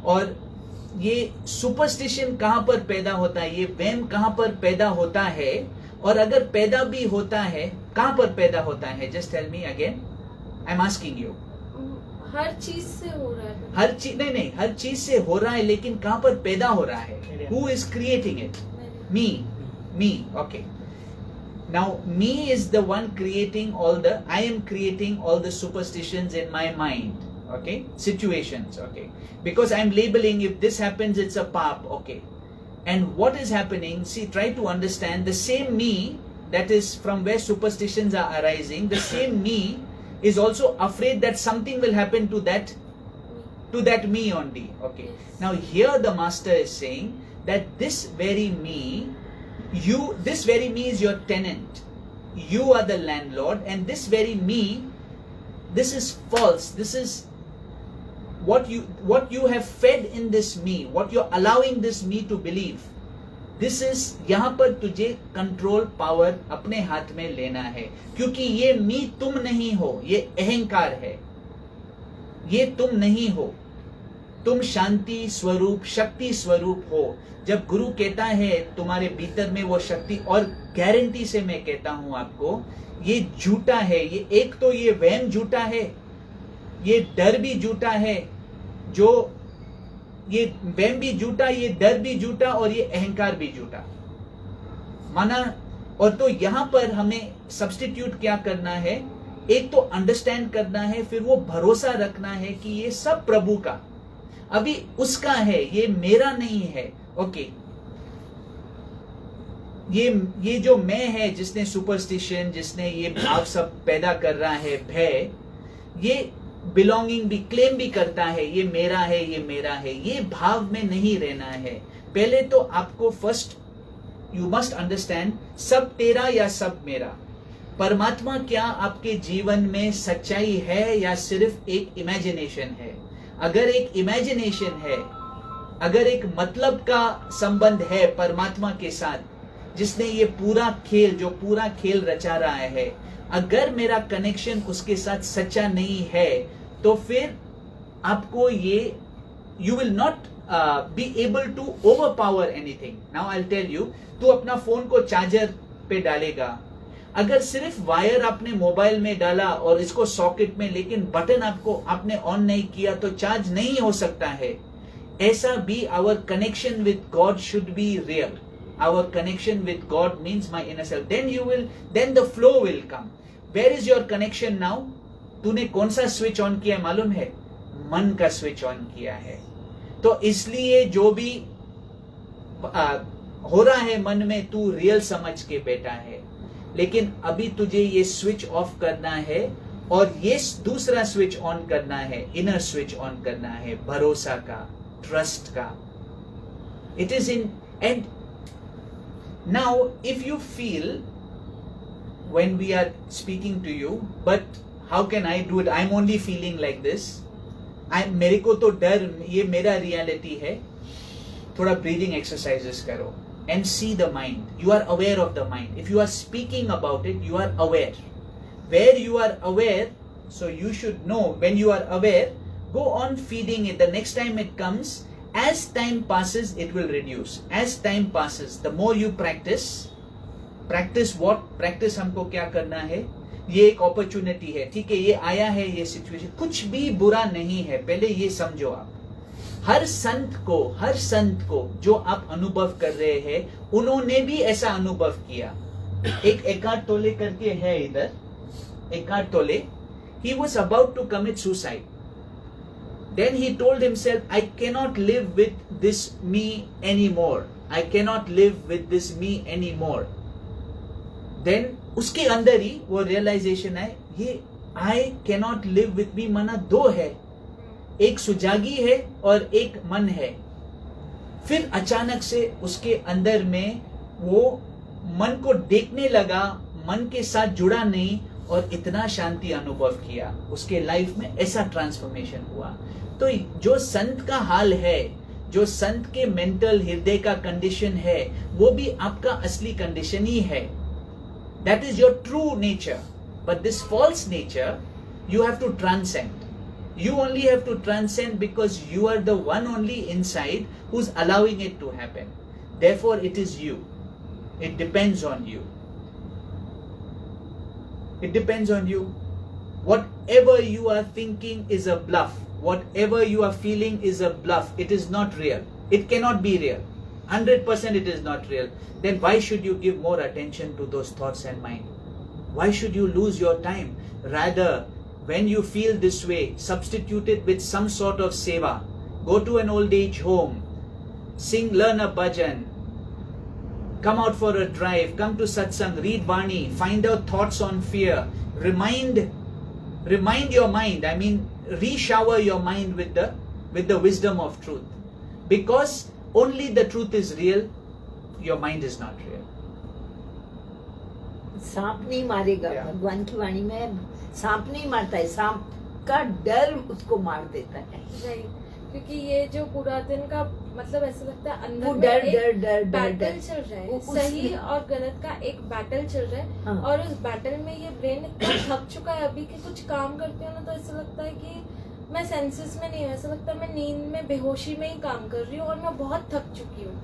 और ये superstition कहाँ पर पैदा होता है? ये वहम कहाँ पर पैदा होता है? और अगर पैदा भी होता है, कहाँ पर पैदा होता है? Just tell me again. I'm asking you. हर चीज से हो रहा है. हर चीज नहीं, हर चीज से हो रहा है, लेकिन कहाँ पर पैदा हो रहा है? Who is creating it? Me. Okay. Now me is the one creating I am creating all the superstitions in my mind. Okay, situations. Okay, because I'm labeling, if this happens it's a pap. Okay, and what is happening? See, try to understand the same me that is from where superstitions are arising. The same me is also afraid that something will happen to that me only. Okay, Yes. now here the master is saying that this very me is your tenant. You are the landlord, and this very me, this is false. what you have fed in this me, what you're allowing this me to believe, this is, यहां पर तुझे control power अपने हाथ में लेना है, क्योंकि ये मी तुम नहीं हो, ये अहंकार है, ये तुम नहीं हो, तुम शांति स्वरूप शक्ति स्वरूप हो। जब गुरु कहता है तुम्हारे भीतर में वो शक्ति, और गारंटी से मैं कहता हूं आपको, ये झूठा है, ये एक तो ये वहम झूठा है, ये डर भी झूठा है, जो ये वहम भी झूठा, ये डर भी झूठा, और ये अहंकार भी झूठा माना। और तो यहां पर हमें सब्स्टिट्यूट क्या करना है, एक तो अंडरस्टैंड करना है, फिर वो भरोसा रखना है कि ये सब प्रभु का, अभी उसका है, ये मेरा नहीं है। ओके, ये जो मैं है, जिसने सुपरस्टिशन, जिसने ये भाव सब पैदा कर रहा है, भय, ये बिलोंगिंग भी क्लेम भी करता है, ये मेरा है, ये मेरा है, ये भाव में नहीं रहना है। पहले तो आपको फर्स्ट यू मस्ट अंडरस्टैंड, सब तेरा या सब मेरा। परमात्मा क्या आपके जीवन में सच्चाई है या सिर्फ एक इमेजिनेशन है? अगर एक इमेजिनेशन है, अगर एक मतलब का संबंध है परमात्मा के साथ, जिसने ये पूरा खेल, जो पूरा खेल रचा रहा है, अगर मेरा कनेक्शन उसके साथ सच्चा नहीं है, तो फिर आपको ये, you will not be able to overpower anything. Now I will tell you, तू अपना फोन को चार्जर पे डालेगा, अगर सिर्फ वायर आपने मोबाइल में डाला और इसको सॉकेट में, लेकिन बटन आपने ऑन नहीं किया, तो चार्ज नहीं हो सकता है। ऐसा भी our connection with God should be real. Our connection with God means my inner self. Then the flow will come. Where is your connection now? तूने कौन सा स्विच ऑन किया मालूम है? मन का स्विच ऑन किया है। तो इसलिए जो भी हो रहा है मन में, तू रियल समझ के बैठा है, लेकिन अभी तुझे ये स्विच ऑफ करना है और ये दूसरा स्विच ऑन करना है, इनर स्विच ऑन करना है, भरोसा का, ट्रस्ट का। It is in and now if you feel when we are speaking to you, but how can I do it, I'm only feeling like this, मेरे को तो डर, ये मेरा रियलिटी है, थोड़ा ब्रीदिंग एक्सरसाइजेस करो and see the mind. You are aware of the mind. If you are speaking about it, you are aware. Where you are aware, so you should know, when you are aware, go on feeding it. The next time it comes, as time passes, it will reduce. As time passes, the more you practice what? Practice हमको क्या करना है? ये एक opportunity है, ठीक है, ये आया है, ये सिचुएशन कुछ भी बुरा नहीं है, पहले ये समझो आप। हर संत को जो आप अनुभव कर रहे हैं, उन्होंने भी ऐसा अनुभव किया। एक एकार्ट टोले करके है इधर, एकार्ट टोले, he was about to commit suicide. Then he told himself, I cannot live with this me anymore. I cannot live with this me anymore. Then उसके अंदर ही वो realization है, ये I cannot live with me माना दो है, एक सुजागी है और एक मन है। फिर अचानक से उसके अंदर में वो मन को देखने लगा, मन के साथ जुड़ा नहीं, और इतना शांति अनुभव किया, उसके लाइफ में ऐसा ट्रांसफॉर्मेशन हुआ। तो जो संत का हाल है, जो संत के मेंटल हृदय का कंडीशन है, वो भी आपका असली कंडीशन ही है। That is your true nature. But this false nature you have to transcend. You only have to transcend because you are the one only inside who's allowing it to happen. Therefore, it is you. It depends on you. It depends on you. Whatever you are thinking is a bluff. Whatever you are feeling is a bluff. It is not real. It cannot be real. 100% it is not real. Then why should you give more attention to those thoughts and mind? Why should you lose your time? Rather, when you feel this way, substitute it with some sort of seva. Go to an old age home, sing, learn a bhajan, come out for a drive, come to satsang, read Vani, find out thoughts on fear, remind your mind, re-shower your mind with the wisdom of truth. Because only the truth is real, your mind is not real. सांप नहीं मारेगा, भगवान की वाणी में सांप नहीं मारता है, सांप का डर उसको मार देता है। राइट, क्योंकि ये जो पूरा दिन का मतलब ऐसा लगता है अंदर वो में डर एक डर डर डर बैटल डर चल रहा है, वो सही और गलत का एक बैटल चल रहा है। हाँ। और उस बैटल में ये ब्रेन इतना थक चुका है अभी कि कुछ काम करते हो ना तो ऐसा लगता है कि मैं सेंसेस में नहीं हूँ, ऐसा लगता है मैं नींद में बेहोशी में ही काम कर रही हूँ और मैं बहुत थक चुकी हूँ।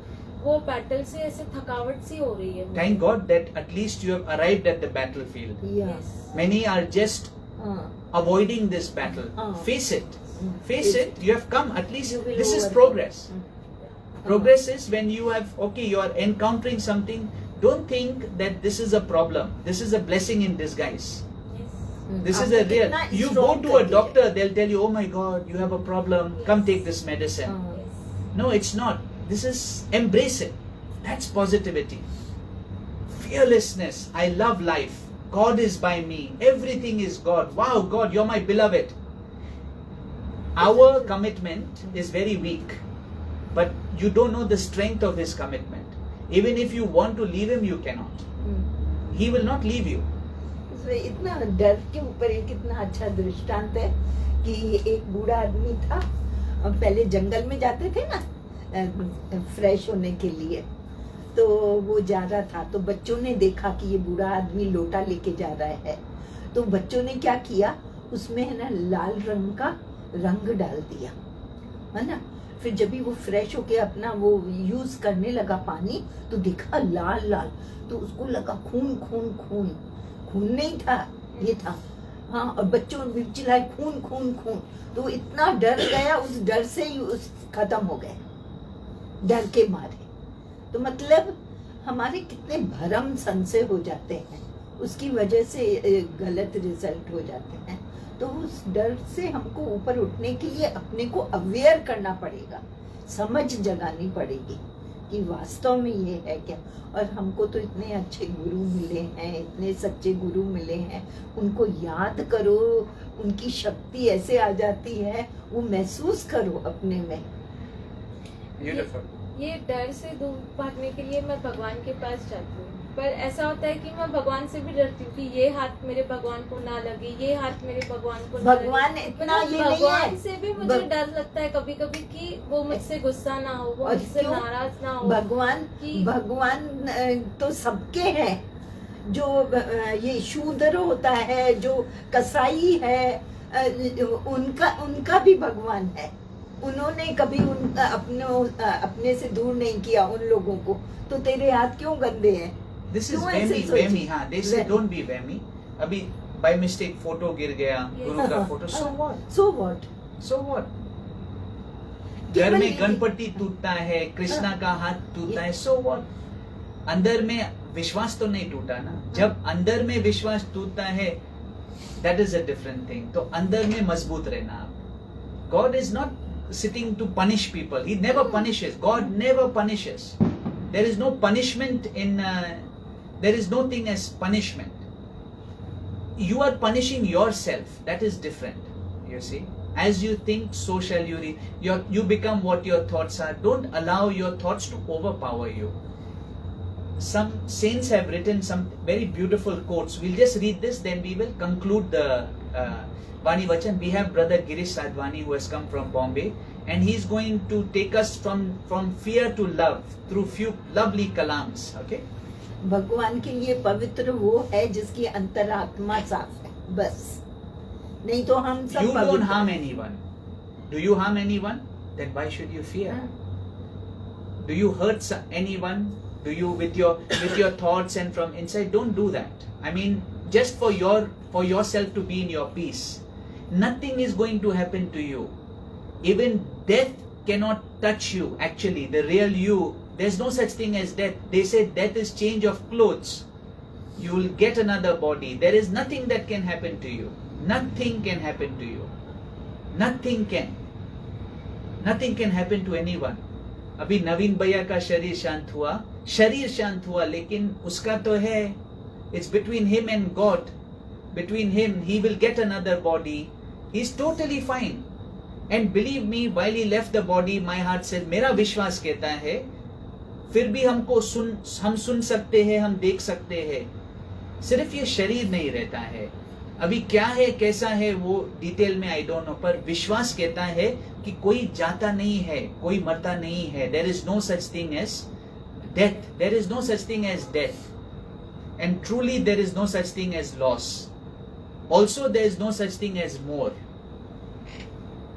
वो बैटल से ऐसे थकावट सी हो रही है मुझे। Thank God that at least you have arrived at the battlefield. Yes. Many are just हाँ, avoiding this battle. हाँ. Face it. Hmm. Face it. You have come. At least You will this is overcome. progress. Hmm. Progress is when you have, okay, you are encountering something. Don't think that this is a problem. This is a blessing in disguise. Yes. This is आपको a real. कितना You go strong to a करती है। doctor, they'll tell you, oh my God, you have a problem. Come take this medicine. हाँ, Yes. No, it's not. This is embrace it. That's positivity. Fearlessness. I love life. God is by me. Everything is God. Wow, God, you're my beloved. Our commitment is very weak, but you don't know the strength of His commitment. Even if you want to leave Him, you cannot. Hmm. He will not leave you. इसमें इतना डर के ऊपर एक कितना अच्छा दृष्टांत है कि एक बूढ़ा आदमी था, पहले जंगल में जाते थे ना फ्रेश होने के लिए, तो वो जा रहा था तो बच्चों ने देखा कि ये बूढ़ा आदमी लोटा लेके जा रहा है, तो बच्चों ने क्या किया, उसमें है ना लाल रंग का रंग डाल दिया, है ना। फिर जब भी वो फ्रेश होके अपना वो यूज करने लगा पानी, तो देखा लाल लाल, तो उसको लगा खून खून खून, खून नहीं था, ये था, हाँ। और बच्चों भी चिल्लाए खून खून खून, तो इतना डर गया, उस डर से ही उस खत्म हो गए, डर के मारे। तो मतलब हमारे कितने भरम संशय हो जाते हैं, उसकी वजह से गलत रिजल्ट हो जाते हैं। तो उस डर से हमको ऊपर उठने के लिए अपने को अवेयर करना पड़ेगा, समझ जगानी पड़ेगी कि वास्तव में ये है क्या। और हमको तो इतने अच्छे गुरु मिले हैं, इतने सच्चे गुरु मिले हैं, उनको याद करो, उनकी शक्ति ऐसे आ जाती है, वो महसूस करो अपने में। Beautiful. ये डर से दूर भागने के लिए मैं भगवान के पास जाती हूँ, पर ऐसा होता है कि मैं भगवान से भी डरती हूँ कि ये हाथ मेरे भगवान को ना लगे, ये हाथ मेरे भगवान को ना भगवान लगे। इतना मतलब ये नहीं है। भगवान से भी मुझे डर लगता है कभी कभी कि वो मुझसे गुस्सा ना हो, वो और मुझसे क्यों? नाराज ना हो। भगवान तो सबके हैं, जो ये शूद्र होता है, जो कसाई है, उनका भी भगवान है। उन्होंने कभी अपने से दूर नहीं किया उन लोगों को, तो तेरे हाथ क्यों गंदे हैं? This is क्यों ऐसे वहमी, सोची? हाँ, they say don't be वहमी। अभी by mistake फोटो गिर गया, Yes. गुरु का photo, so what? So what? So what? केवल घर में ये- गणपति टूटता है, कृष्णा का हाथ टूटता है, so what? अंदर में विश्वास तो नहीं टूटा ना। जब अंदर में विश्वास टूटता है, that is a different thing। तो अंदर में मजबूत रहना आप। God is not sitting to punish people. He never punishes. God never punishes. There is no punishment in. There is no thing as punishment. You are punishing yourself. That is different. You see, as you think, so shall you. You become what your thoughts are. Don't allow your thoughts to overpower you. Some saints have written some very beautiful quotes. We'll just read this, then we will conclude the Vani Vachan. We have brother Girish Sadhwani who has come from Bombay, and he's going to take us from fear to love through few lovely kalams. Okay. भगवान के लिए पवित्र वो है जिसकी अंतरात्मा साफ है, बस। नहीं तो हम सब You don't पवित्र harm हैं। anyone. Do you harm anyone? Then why should you fear? हाँ। Do you hurt anyone? Do you with your thoughts and from inside? Don't do that. I mean, just for yourself to be in your peace. Nothing is going to happen to you. Even death cannot touch you. Actually, the real you. There's no such thing as death. They say death is change of clothes. You will get another body. There is nothing that can happen to you. Nothing can happen to you. Nothing can. Nothing can happen to anyone. अभी नवीन भैया का शरीर शांत हुआ, लेकिन उसका तो है, it's between him and God. Between him, he will get another body. He's totally fine. And believe me, while he left the body, my heart said, मेरा विश्वास कहता है, फिर भी हम सुन सकते हैं, हम देख सकते हैं। सिर्फ ये शरीर नहीं रहता है, अभी क्या है कैसा है वो डिटेल में आई डोंट नो, पर विश्वास कहता है कि कोई जाता नहीं है, कोई मरता नहीं है. There is no such thing as death, there is no such thing as death, and truly there is no such thing as loss. Also there is no such thing as more.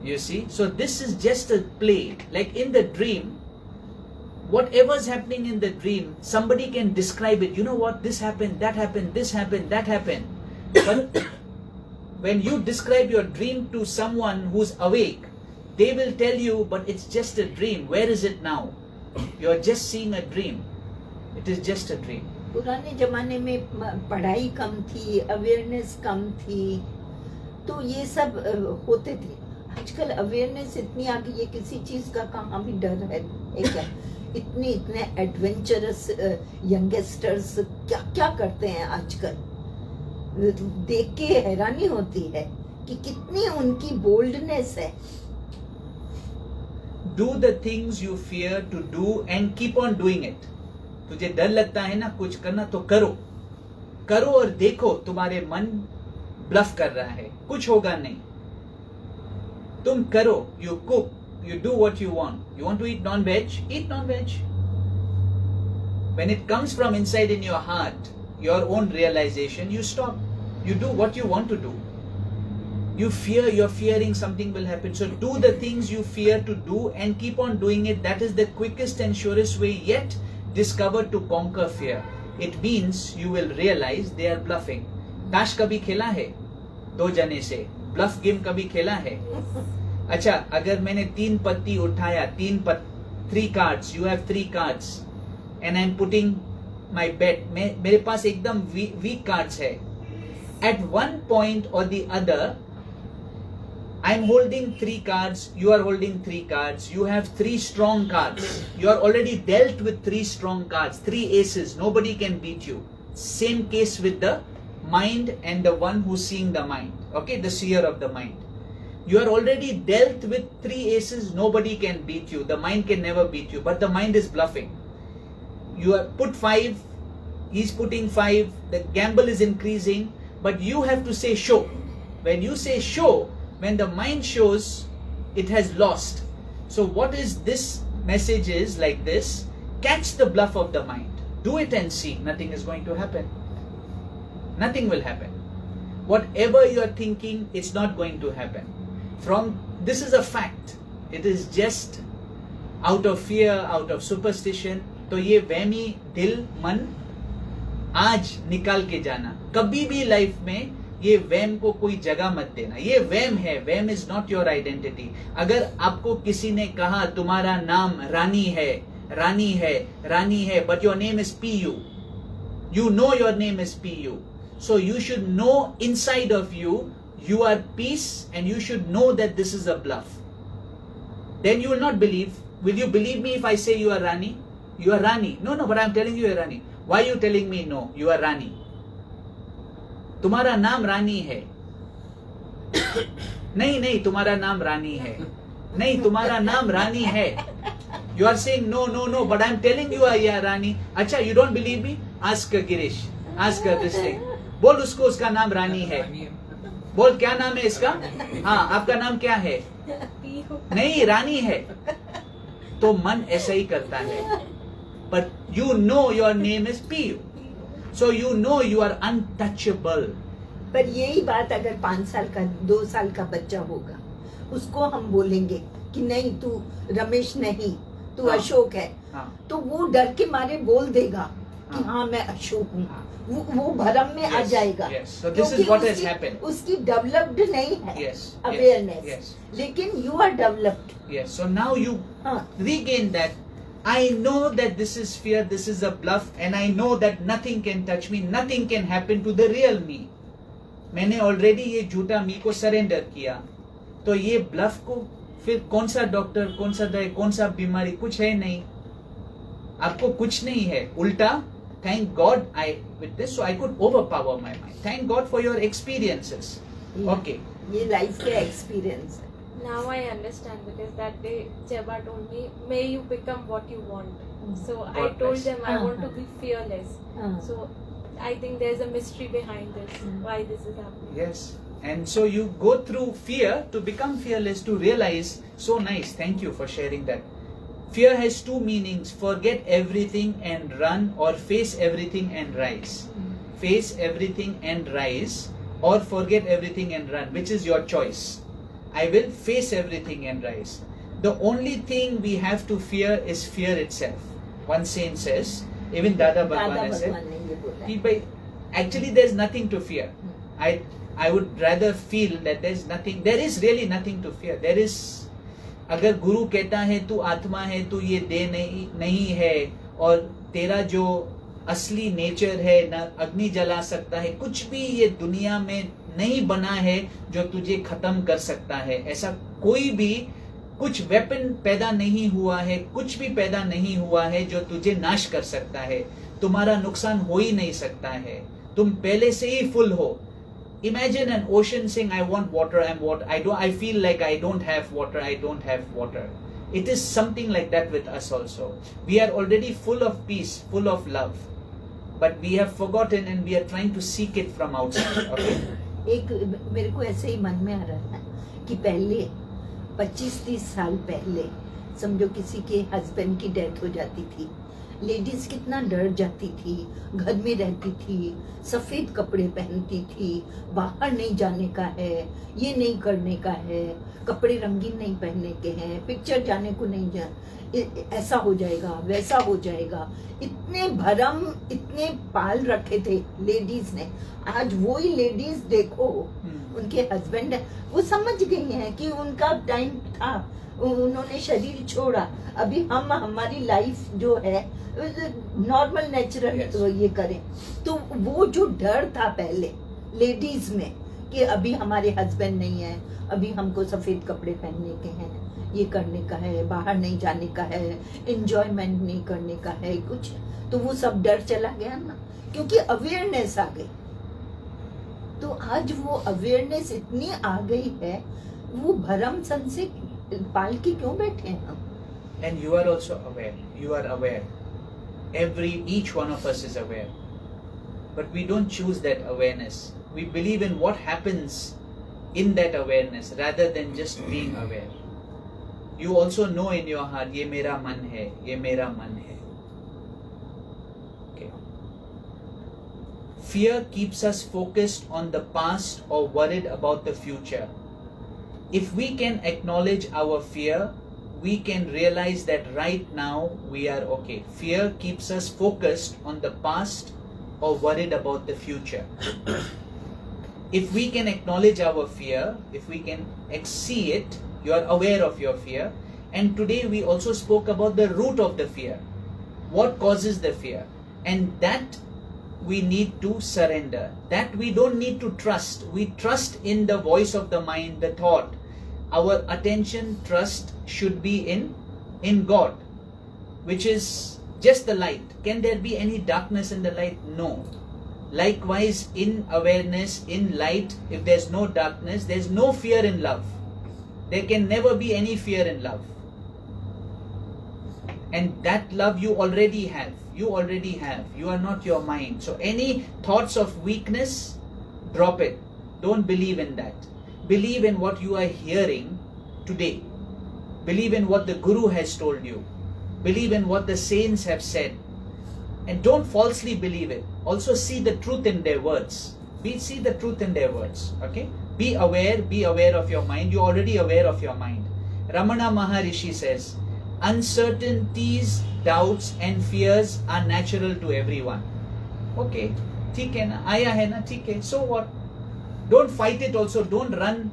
You see, so this is just a play. Like in the dream, whatever's happening in the dream, somebody can describe it. You know what? This happened, that happened, this happened, that happened. But when you describe your dream to someone who's awake, they will tell you, but it's just a dream. Where is it now? You're just seeing a dream. It is just a dream. पुराने जमाने में पढ़ाई कम थी, awareness कम थी, तो ये सब होते थे. आजकल अवेयरनेस इतनी आ गई है, किसी चीज का कहाँ भी डर है. इतने एडवेंचरस यंगस्टर्स क्या क्या करते हैं आजकल. देख के हैरानी होती है कि कितनी उनकी बोल्डनेस है. Do the things you fear to do and keep on doing it. तुझे डर लगता है ना कुछ करना, तो करो करो और देखो तुम्हारे मन ब्लफ कर रहा है, कुछ होगा नहीं. तुम करो, you cook, you do what you want. You want to eat non-veg? Eat non-veg. When it comes from inside in your heart, your own realization, you stop. You do what you want to do. You fear, you're fearing something will happen. So do the things you fear to do and keep on doing it. That is the quickest and surest way yet discovered to conquer fear. It means you will realize they are bluffing. ताश कभी खेला है 2 जने से? Bulb game कभी खेला है? अच्छा, अगर मैंने 3 पत्ती उठाया, 3 cards, you have 3 cards and I am putting my bet, मेरे पास एकदम वीक कार्ड्स है. एट वन पॉइंट और the other I am holding 3 cards, you are holding 3 cards, you have 3 strong cards, you are already dealt with 3 strong cards, 3 aces, nobody can beat you. Same case with the mind and the one who's seeing the mind, okay, the seer of the mind. You are already dealt with 3 aces, nobody can beat you, the mind can never beat you, but the mind is bluffing. You have put 5, he's putting 5, the gamble is increasing, but you have to say show. When you say show, when the mind shows, it has lost. So what is this message is like this: catch the bluff of the mind, do it and see. Nothing is going to happen. Nothing will happen. Whatever you are thinking, it's not going to happen. This is a fact. It is just out of fear, out of superstition. तो ये वहमी दिल मन आज निकाल के जाना. कभी भी लाइफ में ये वहम को कोई जगह मत देना. ये वहम है, वहम इज नॉट योर आइडेंटिटी. अगर आपको किसी ने कहा तुम्हारा नाम रानी है, रानी है, रानी है, but your name is Piyu, you know your name is PU, so you should know inside of you you are peace, and you should know that this is a bluff. Then you will not believe. Will you believe me if I say you are Rani? You are Rani. No, but I am telling you are Rani. Why are you telling me no? You are Rani. तुम्हारा नाम रानी है. नहीं, तुम्हारा नाम रानी है. नहीं, तुम्हारा नाम रानी है. You are saying no, but I am telling you are Rani. अच्छा, you don't believe me? Ask Girish. Ask this thing. बोल उसको, उसका नाम रानी है. बोल क्या नाम है इसका? हाँ, आपका नाम क्या है? नहीं, रानी है. तो मन ऐसा ही करता है. But you know your name is Piyu. So you know you are untouchable. पर यही बात अगर 5 साल का 2 साल का बच्चा होगा, उसको हम बोलेंगे कि नहीं तू रमेश नहीं, तू अशोक है, तो वो डर के मारे बोल देगा कि हाँ मैं अशोक हूँ. वो भरम में आ जाएगा. So this is what has happened. उसकी डेवलप्ड नहीं है अवेयरनेस, लेकिन you are developed. Yes. So now you regain that. I know that this is fear, this is a bluff, and I know that nothing can touch me, nothing can happen to the real me. मैंने already ये झूठा मी को surrender किया. तो ये bulb को फिर कौन सा डॉक्टर, कौन सा दवाई, कौन सा बीमारी, कुछ है नहीं. आपको कुछ नहीं है. उल्टा, thank God I with this, so I could overpower my mind. Thank God for your experiences. Okay. ये लाइफ के experience. Now I understand, because that day Cheba told me, may you become what you want. So I told them I want to be fearless. So I think there's a mystery behind this, why this is happening. Yes. And so you go through fear to become fearless, to realize, so nice, thank you for sharing that. Fear has two meanings: forget everything and run, or face everything and rise. Face everything and rise, or forget everything and run. Which is your choice? I will face everything and rise. The only thing we have to fear is fear itself. One saint says, even Dada Bhagwan has said, कि भाई, actually there's nothing to fear. I would rather feel that there is really nothing to fear. There is, अगर गुरु कहता है तू आत्मा है, तू ये देह नहीं है, और तेरा जो असली नेचर है ना अग्नि जला सकता है, कुछ भी ये दुनिया में नहीं बना है जो तुझे खत्म कर सकता है. ऐसा कोई भी कुछ वेपन पैदा नहीं हुआ है, कुछ भी पैदा नहीं हुआ है जो तुझे नाश कर सकता है. तुम्हारा नुकसान हो ही नहीं सकता है. तुम पहले से ही फुल हो. Imagine an ocean saying, I want water, I feel like I don't have water, I don't have water. It is something like that with us also. We are already full of peace, full of love. But we have forgotten and we are trying to seek it from outside. Okay? एक मेरे को ऐसे ही मन में आ रहा है कि पहले 25-30 साल पहले समझो किसी के हस्बैंड की डेथ हो जाती थी, लेडीज कितना डर जाती थी, घर में रहती थी, सफेद कपड़े पहनती थी, बाहर नहीं जाने का है, ये नहीं करने का है, कपड़े रंगीन नहीं पहनने के हैं, पिक्चर जाने को नहीं जा, ऐसा हो जाएगा, वैसा हो जाएगा. इतने भरम, इतने पाल रखे थे लेडीज ने. आज वही लेडीज देखो, उनके हस्बैंड वो समझ गई हैं कि उनका टाइम था, उन्होंने शरीर छोड़ा. अभी हम हमारी लाइफ जो है नॉर्मल नेचुरल ये करें. तो वो जो डर था पहले लेडीज में कि अभी हमारे हस्बैंड नहीं है, अभी हमको सफेद कपड़े पहनने के हैं, ये करने का है, बाहर नहीं जाने का है, एंजॉयमेंट नहीं करने का है कुछ, तो वो सब डर चला गया ना, क्योंकि अवेयरनेस आ गई. तो आज वो अवेयरनेस इतनी आ गई है, वो भरम सन से पाल के क्यों बैठे हैं हम? And you are also aware. You are aware. Each one of us is aware. But we don't choose that awareness. We believe in what happens in that awareness rather than just being aware. You also know in your heart, ये मेरा मन है, ये मेरा मन है. Okay. Fear keeps us focused on the past or worried about the future. If we can acknowledge our fear, we can realize that right now we are okay. Fear keeps us focused on the past or worried about the future. If we can acknowledge our fear, if we can see it, you are aware of your fear. And today we also spoke about the root of the fear. What causes the fear? And that we need to surrender. That we don't need to trust. We trust in the voice of the mind, the thought. Our attention, trust should be in God, which is just the light. Can there be any darkness in the light? No. Likewise, in awareness, in light, if there's no darkness, there's no fear in love. There can never be any fear in love. And that love you already have. You already have. You are not your mind. So any thoughts of weakness, drop it. Don't believe in that. Believe in what you are hearing today. Believe in what the Guru has told you. Believe in what the saints have said. And don't falsely believe it. Also see the truth in their words. See the truth in their words. Okay? Be aware of your mind. You're already aware of your mind. Ramana Maharishi says, uncertainties, doubts and fears are natural to everyone. Okay, ठीक है ना, आया है ना, ठीक है, so what? Don't fight it also, don't run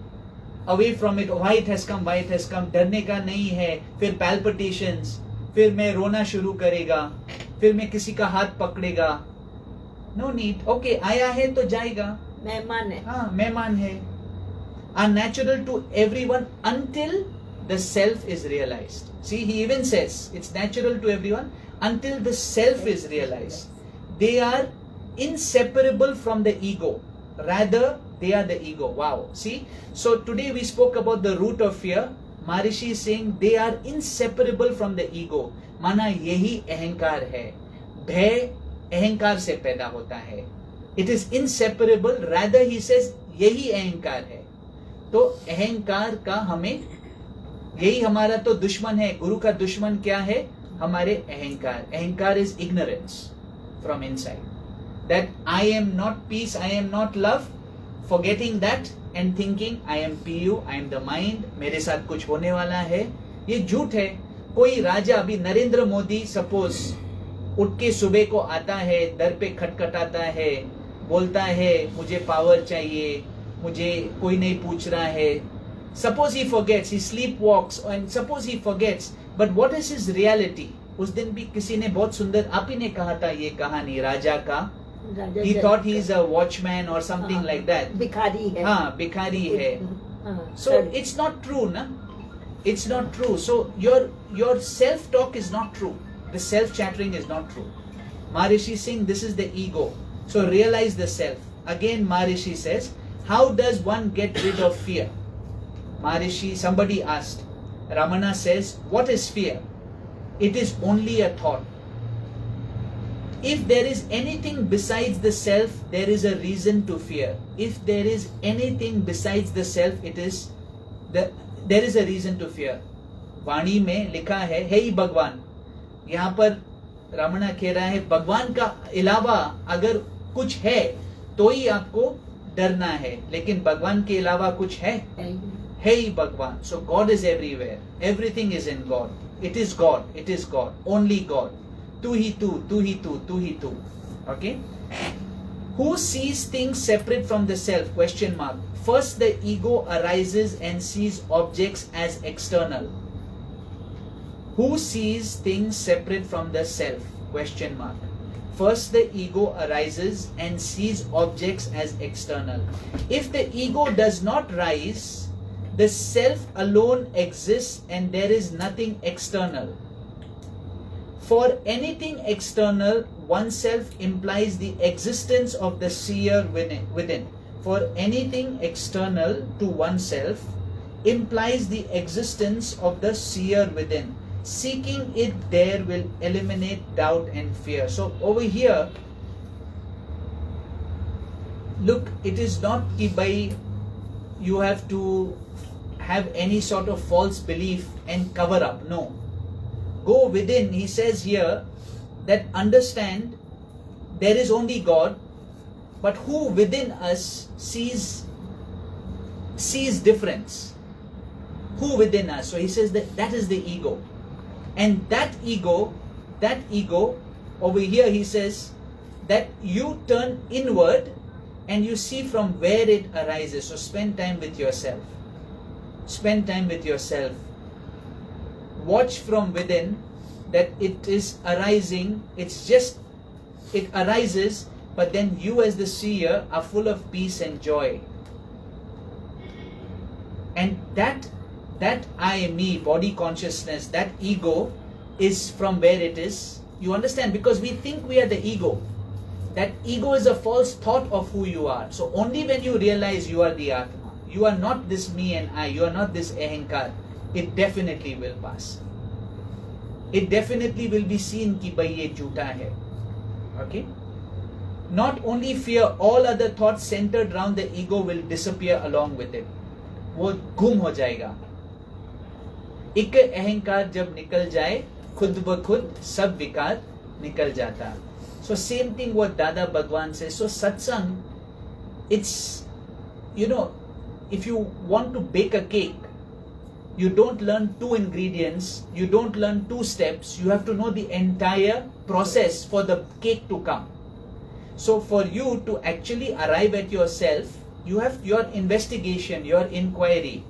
away from it. Why it has come, डरने का नहीं है. फिर palpitations, फिर मैं रोना शुरू करेगा, फिर मैं किसी का हाथ पकड़ेगा. No need. Okay, आया है तो जाएगा. मेहमान है. हाँ, मेहमान है. Are natural to everyone until the self is realized. See, he even says it's natural to everyone until the self is realized. They are inseparable from the ego. Rather, they are the ego. Wow. See, so today we spoke about the root of fear. Maharishi is saying they are inseparable from the ego. Mana yehi ahankar hai. Bhay अहंकार से पैदा होता है. It is inseparable. Rather he says यही अहंकार है. तो अहंकार का हमें, यही हमारा तो दुश्मन है. गुरु का दुश्मन क्या है? हमारे अहंकार. अहंकार is ignorance from inside. That I am not peace, I am not love. Forgetting that and thinking I am PU, I am the mind. मेरे साथ कुछ होने वाला है. ये झूठ है. कोई राजा, अभी नरेंद्र मोदी सपोज उठ के सुबह को आता है, दर पे खटखटाता है, बोलता है मुझे पावर चाहिए, मुझे कोई नहीं पूछ रहा है. Suppose he forgets, he sleepwalks, and suppose he forgets, but what is his reality? उस दिन भी किसी ने बहुत सुंदर, आप ही ने कहा था ये कहानी राजा का. He thought he is a watchman or something like that. भिखारी है. हाँ, भिखारी है. So it's not true, na? It's not true. So your self talk is not true. The self chattering is not true. Maharishi Singh, this is the ego. So realize the self. Again Maharishi says, how does one get rid of fear? Maharishi, somebody asked. Ramana says, what is fear? It is only a thought. If there is anything besides the self, there is a reason to fear. If there is anything besides the self, there is a reason to fear. वाणी में लिखा है, हे भगवान. यहाँ पर रामना कह रहा है, भगवान का अलावा अगर कुछ है तो ही आपको डरना है, लेकिन भगवान के अलावा कुछ है ही भगवान. So God is everywhere. Everything is in God. It is God. It is God. Only God. Tu hi tu, tu hi tu, tu hi tu. Okay? Who sees things separate from the self? Question mark. First the ego arises and sees objects as external. Who sees things separate from the self? Question mark. First the ego arises and sees objects as external. If the ego does not rise, the self alone exists and there is nothing external. For anything external, oneself implies the existence of the seer within. For anything external to oneself implies the existence of the seer within. Seeking it there will eliminate doubt and fear. So over here, look, it is not ki bhai you have to have any sort of false belief and cover up. No. Go within. He says here that understand there is only God, but who within us sees difference. Who within us? So he says that is the ego. And that ego, over here he says that you turn inward and you see from where it arises. So spend time with yourself. Spend time with yourself. Watch from within that it is arising. It arises, but then you as the seer are full of peace and joy. And that I, me, body consciousness, that ego is from where it is. You understand? Because we think we are the ego. That ego is a false thought of who you are. So only when you realize you are the Atma, you are not this me and I, you are not this ahankar, it definitely will pass. It definitely will be seen ki bhai ye jhoota hai. Okay? Not only fear, all other thoughts centered around the ego will disappear along with it. वो गुम हो जाएगा. एक अहंकार जब निकल जाए, खुद ब खुद सब विकार निकल जाता. So same thing what Dada Bhagwan says. So satsang, it's, if you want to bake a cake, you don't learn 2 ingredients, you don't learn 2 steps, you have to know the entire process for the cake to come. So for you to actually arrive at yourself, you have your investigation, your inquiry,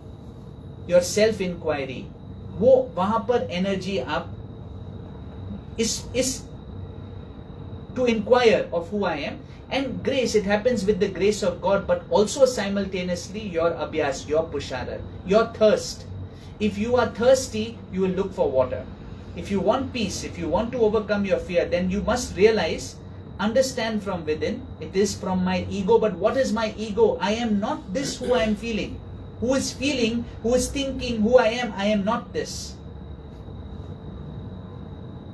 your self-inquiry. वो वहां पर energy आप is to inquire of who I am. And grace, it happens with the grace of God, but also simultaneously your abhyas, your pushara, your thirst. If you are thirsty, you will look for water. If you want peace, if you want to overcome your fear, then you must realize, understand from within, it is from my ego. But what is my ego? I am not this who I am feeling. Who is feeling, who is thinking who I am not this.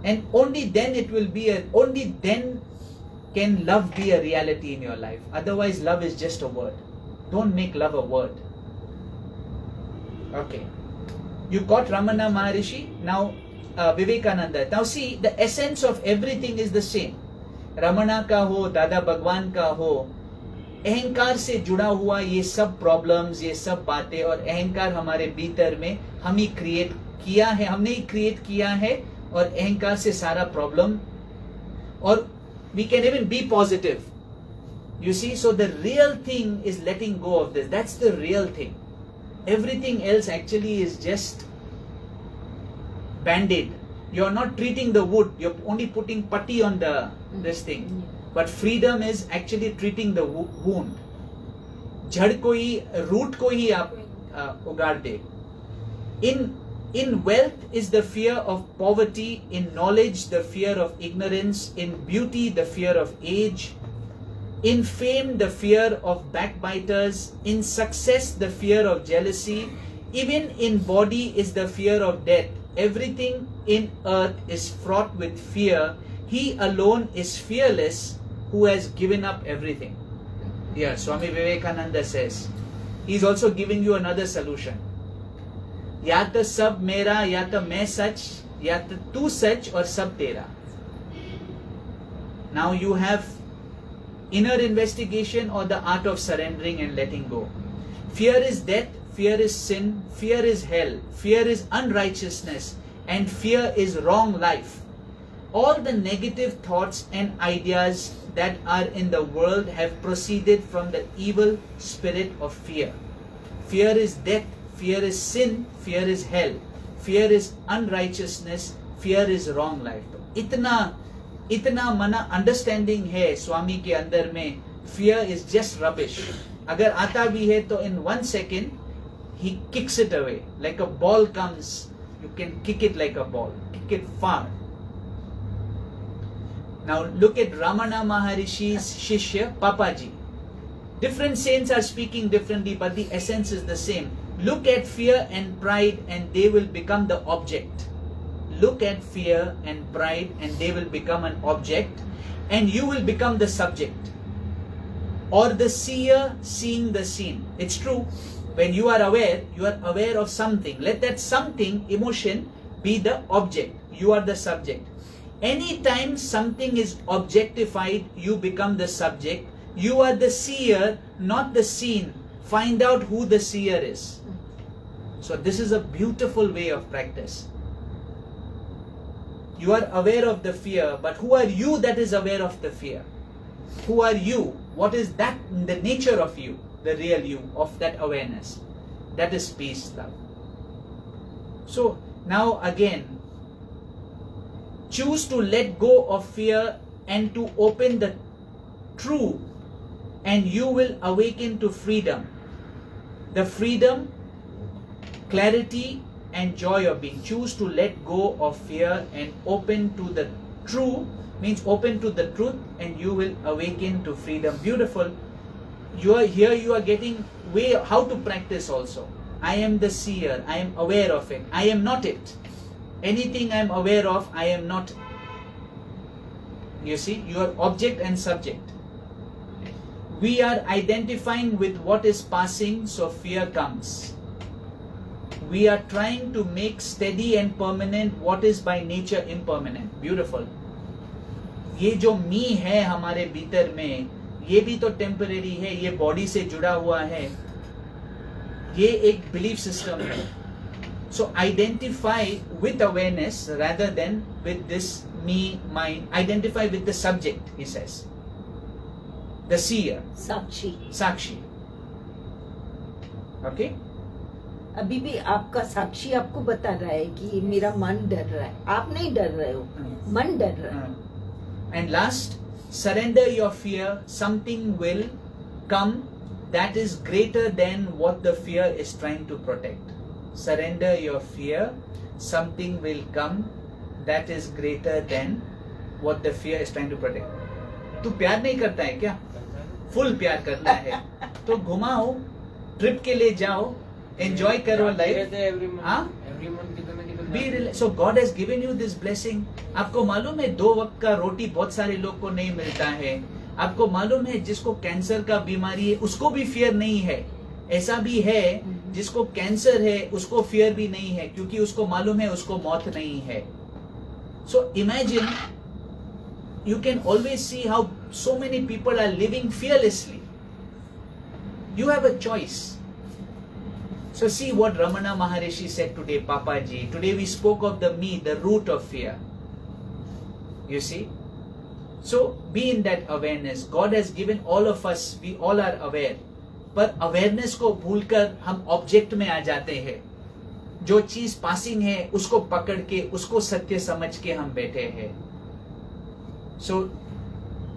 And only then it will be only then can love be a reality in your life. Otherwise, love is just a word. Don't make love a word. Okay. You got Ramana Maharishi. Now, Vivekananda. Now see, the essence of everything is the same. Ramana का हो, दादा भगवान का हो, अहंकार से जुड़ा हुआ ये सब प्रॉब्लम्स, ये सब बातें, और अहंकार हमारे भीतर में हम ही क्रिएट किया है, हमने ही क्रिएट किया है, और अहंकार से सारा प्रॉब्लम, और we can even be positive. You see, so the real thing is letting go of this. That's the real thing. Everything else actually is just band-aid. You're not treating the wood, you're only putting putty on the this thing. But freedom is actually treating the wound. जड़ को ही, root को ही आप उगाड़ दे. In wealth is the fear of poverty, in knowledge the fear of ignorance, in beauty the fear of age, in fame the fear of backbiters, in success the fear of jealousy, even in body is the fear of death. Everything in earth is fraught with fear. He alone is fearless who has given up everything. Yeah, Swami Vivekananda says. He's also giving you another solution. या तो सब मेरा, या तो मैं सच, या तो तू सच और सब तेरा. Now you have inner investigation or the art of surrendering and letting go. Fear is death, fear is sin, fear is hell, fear is unrighteousness, and fear is wrong life. All the negative thoughts and ideas that are in the world have proceeded from the evil spirit of fear. Fear is death, fear is sin, fear is hell, fear is unrighteousness, fear is wrong life. इतना मना understanding है स्वामी के अंदर में. Fear is just rubbish. अगर आता भी है तो in 1 second he kicks it away. Like a ball comes, you can kick it like a ball, kick it far. Now look at Ramana Maharishi's Shishya Papaji. Different saints are speaking differently, but the essence is the same. Look at fear and pride and they will become the object. Look at fear and pride and they will become an object, and you will become the subject. Or the seer seeing the seen. It's true. When you are aware of something. Let that something, emotion, be the object. You are the subject. Anytime something is objectified, you become the subject. You are the seer, not the seen. Find out who the seer is. So this is a beautiful way of practice. You are aware of the fear, but who are you that is aware of the fear? Who are you? What is that, the nature of you, the real you, of that awareness? That is peace, love. So now again, choose to let go of fear and to open the true, and you will awaken to freedom. The freedom, clarity and joy of being. Choose to let go of fear and open to the true, means open to the truth, and you will awaken to freedom. Beautiful. You are getting way how to practice also. I am the seer, I am aware of it. I am not it. Anything I am aware of, I am not. You see, you are object and subject. We are identifying with what is passing, so fear comes. We are trying to make steady and permanent what is by nature impermanent. Beautiful. ये जो मी है हमारे भीतर में, ये भी तो temporary है, ये बॉडी से जुड़ा हुआ है, ये एक बिलीफ सिस्टम है. So identify with awareness rather than with this me, mine. Identify with the subject, he says. The seer. Sakshi. Okay? अभी भी आपका साक्षी आपको बता रहा है कि मेरा मन डर रहा है. आप नहीं डर रहे हो, मन डर रहा है. And last, surrender your fear. Something will come that is greater than what the fear is trying to protect. Surrender your fear. Something will come that is greater than what the fear is trying to protect. तू प्यार नहीं करता है क्या? Full प्यार करना है तो घुमाओ, ट्रिप के लिए जाओ, एंजॉय करो लाइफ. एवरी मंथ कितना So God has given you this blessing. आपको मालूम है 2 वक्त का रोटी बहुत सारे लोग को नहीं मिलता है. आपको मालूम है जिसको कैंसर का बीमारी है उसको भी फियर नहीं है. ऐसा भी है जिसको कैंसर है उसको फियर भी नहीं है क्योंकि उसको मालूम है उसको मौत नहीं है. So imagine, you can always see how so many people are living fearlessly. You have a choice. So see what Ramana Maharishi said today, Papaji. Today we spoke of the me, the root of fear. You see? So be in that awareness. God has given all of us, we all are aware. पर awareness को भूलकर हम object में आ जाते हैं. जो चीज passing है उसको पकड़ के उसको सत्य समझ के हम बैठे हैं. So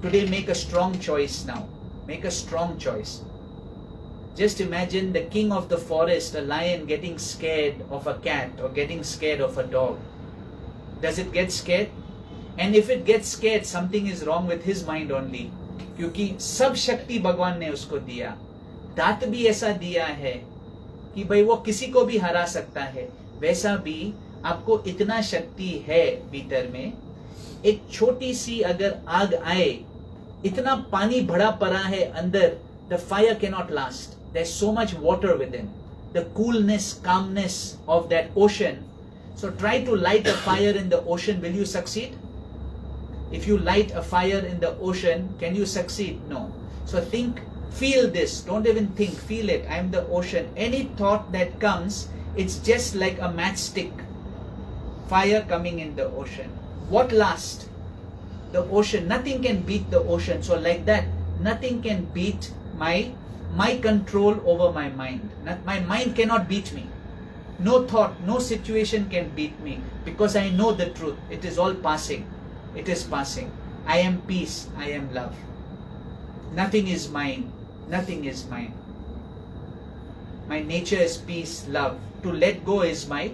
today make a strong choice now. Make a strong choice. Just imagine the king of the forest, a lion, getting scared of a cat or getting scared of a dog. Does it get scared? And if it gets scared, something is wrong with his mind only. क्योंकि सब शक्ति भगवान ने उसको दिया. दांत भी ऐसा दिया है कि भाई वो किसी को भी हरा सकता है. वैसा भी आपको इतना शक्ति है भीतर में. एक छोटी सी अगर आग आए, इतना पानी भरा पड़ा है अंदर, the fire cannot last. There's so much water within. The coolness, calmness of that ocean. So try to light a fire in the ocean. Will you succeed? If you light a fire in the ocean, can you succeed? No. So think, feel this. Don't even think, feel it. I am the ocean. Any thought that comes, it's just like a matchstick. Fire coming in the ocean. What lasts? The ocean. Nothing can beat the ocean. So like that, nothing can beat my control over my mind. My mind cannot beat me. No thought, no situation can beat me because I know the truth. It is all passing. It is passing. I am peace. I am love. Nothing is mine. Nothing is mine. My nature is peace, love. To let go is my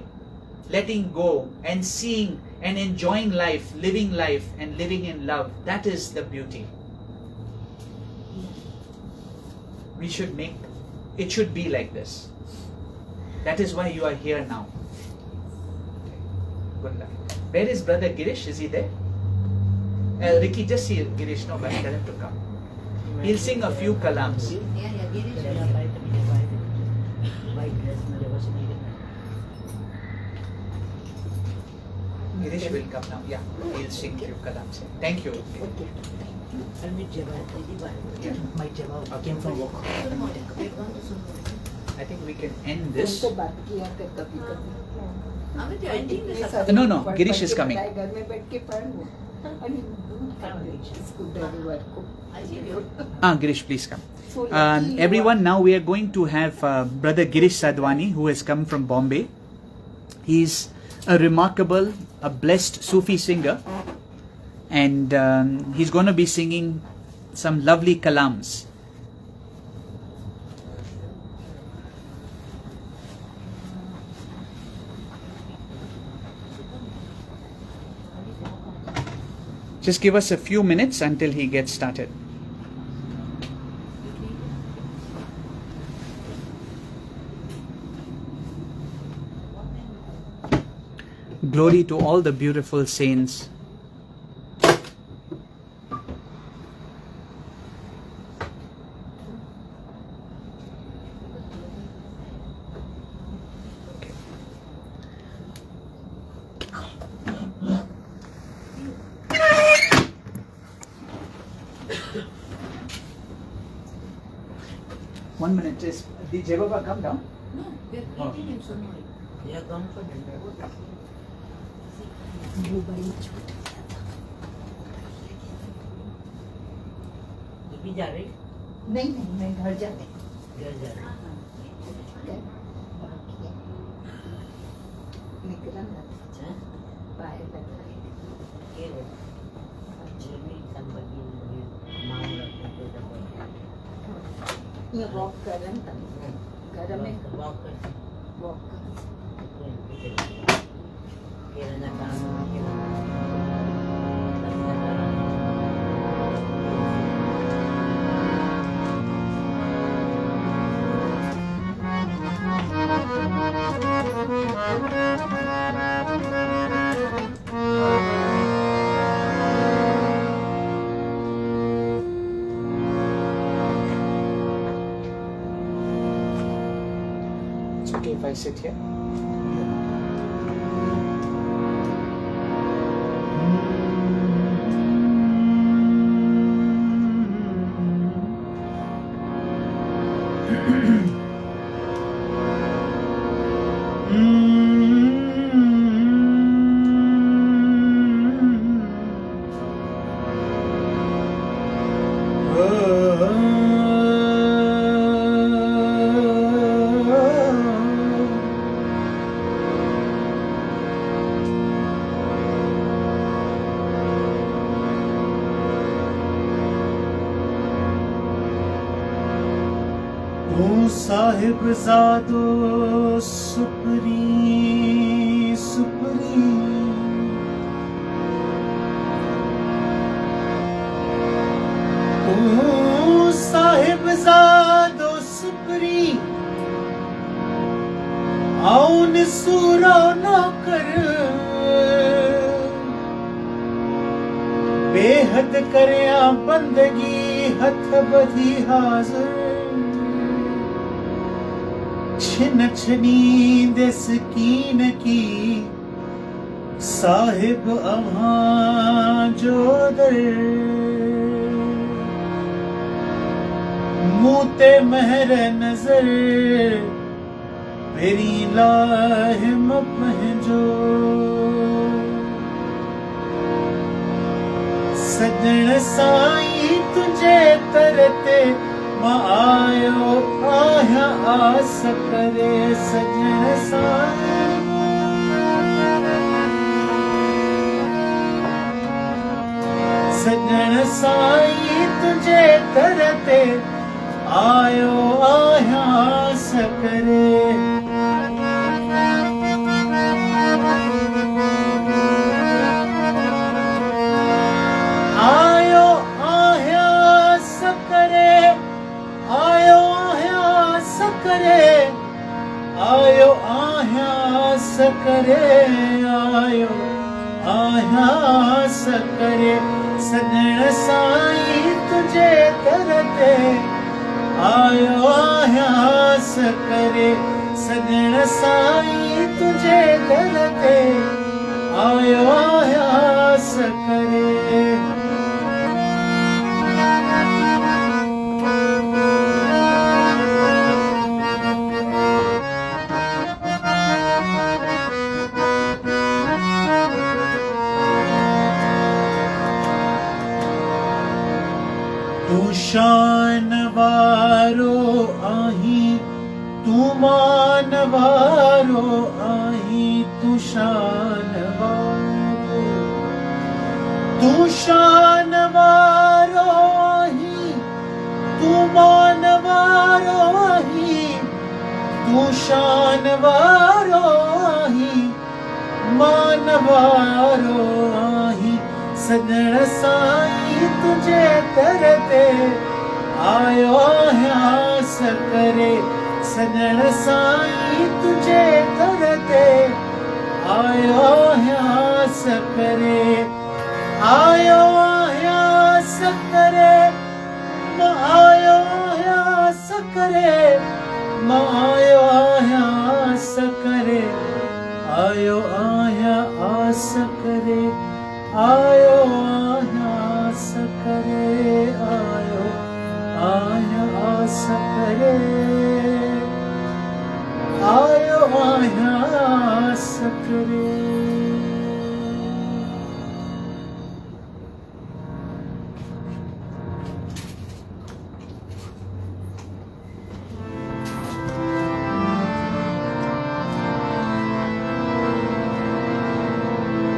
letting go and seeing and enjoying life and living in love. That is the beauty. We should make, it should be like this. That is why you are here now. Good luck. Where is brother Girish? Is he there? Ricky, just see Girish. No, but tell him to come. He'll sing a few kalams. Girish will come now. Yeah, he'll sing a few kalams. Thank you. My Java came from work. I think we can end this. उनसे बात किया कर कभी कभी. No, Girish is coming. घर में बैठ के पढ़ लो. आणि स्कूटर को. Girish, please come. Everyone, now we are going to have brother Girish Sadhwani, who has come from Bombay. He's a remarkable, a blessed Sufi singer, and he's going to be singing some lovely kalams. Just give us a few minutes until he gets started. Glory to all the beautiful saints. One minute, is did Jebaba come down? No, we're eating in Sonoi. They are gone for dinner. भी जा रही? नहीं, मैं घर जा रही. घर जा रही. निकला ना. अच्छा. बाहर लग रही. क्या है? जल्दी संपत्ति मांग रखने को दबाई. ये वॉक कर रहे हैं. घर में वॉक कर. किराना काम किराना if I sit here? साहिबजादो सुपरी सुपरी ओ साहिबजादो सुपरी आओ निसूरा न कर बेहद करया बंदगी हथ बधी हाज़िर छिन छनी दे सकीन की साहिब अहां जो दर मूते महर नजर पेरी लाहिम पहजो सजन साई तुझे तरते मां आयो आया आस करे सजन साई सजन साई तुझे तरते आयो आया आस करे आयो आह्यास करे आयो आह्यास करे सजन साई तुझे तरते आयो आह्यास करे सजन साई तुझे तरते आयो आह्यास करे तू शान वारो आही तू मान वारो आही तू शान वारो तू शान वारो आही तू मान वारो आही तू शान वारो आही मान वारो आही सजन साई तुझे तरते आयो आह्यास करे सजन साई तुझे तरते आयो आह्यास करे आयो आह्यास करे मां आयो आह्यास करे मां आयो आह्यास करे आयो आह्यास करे आयो आह्यास करे आयो आह्यास करे आयो आह्यास करे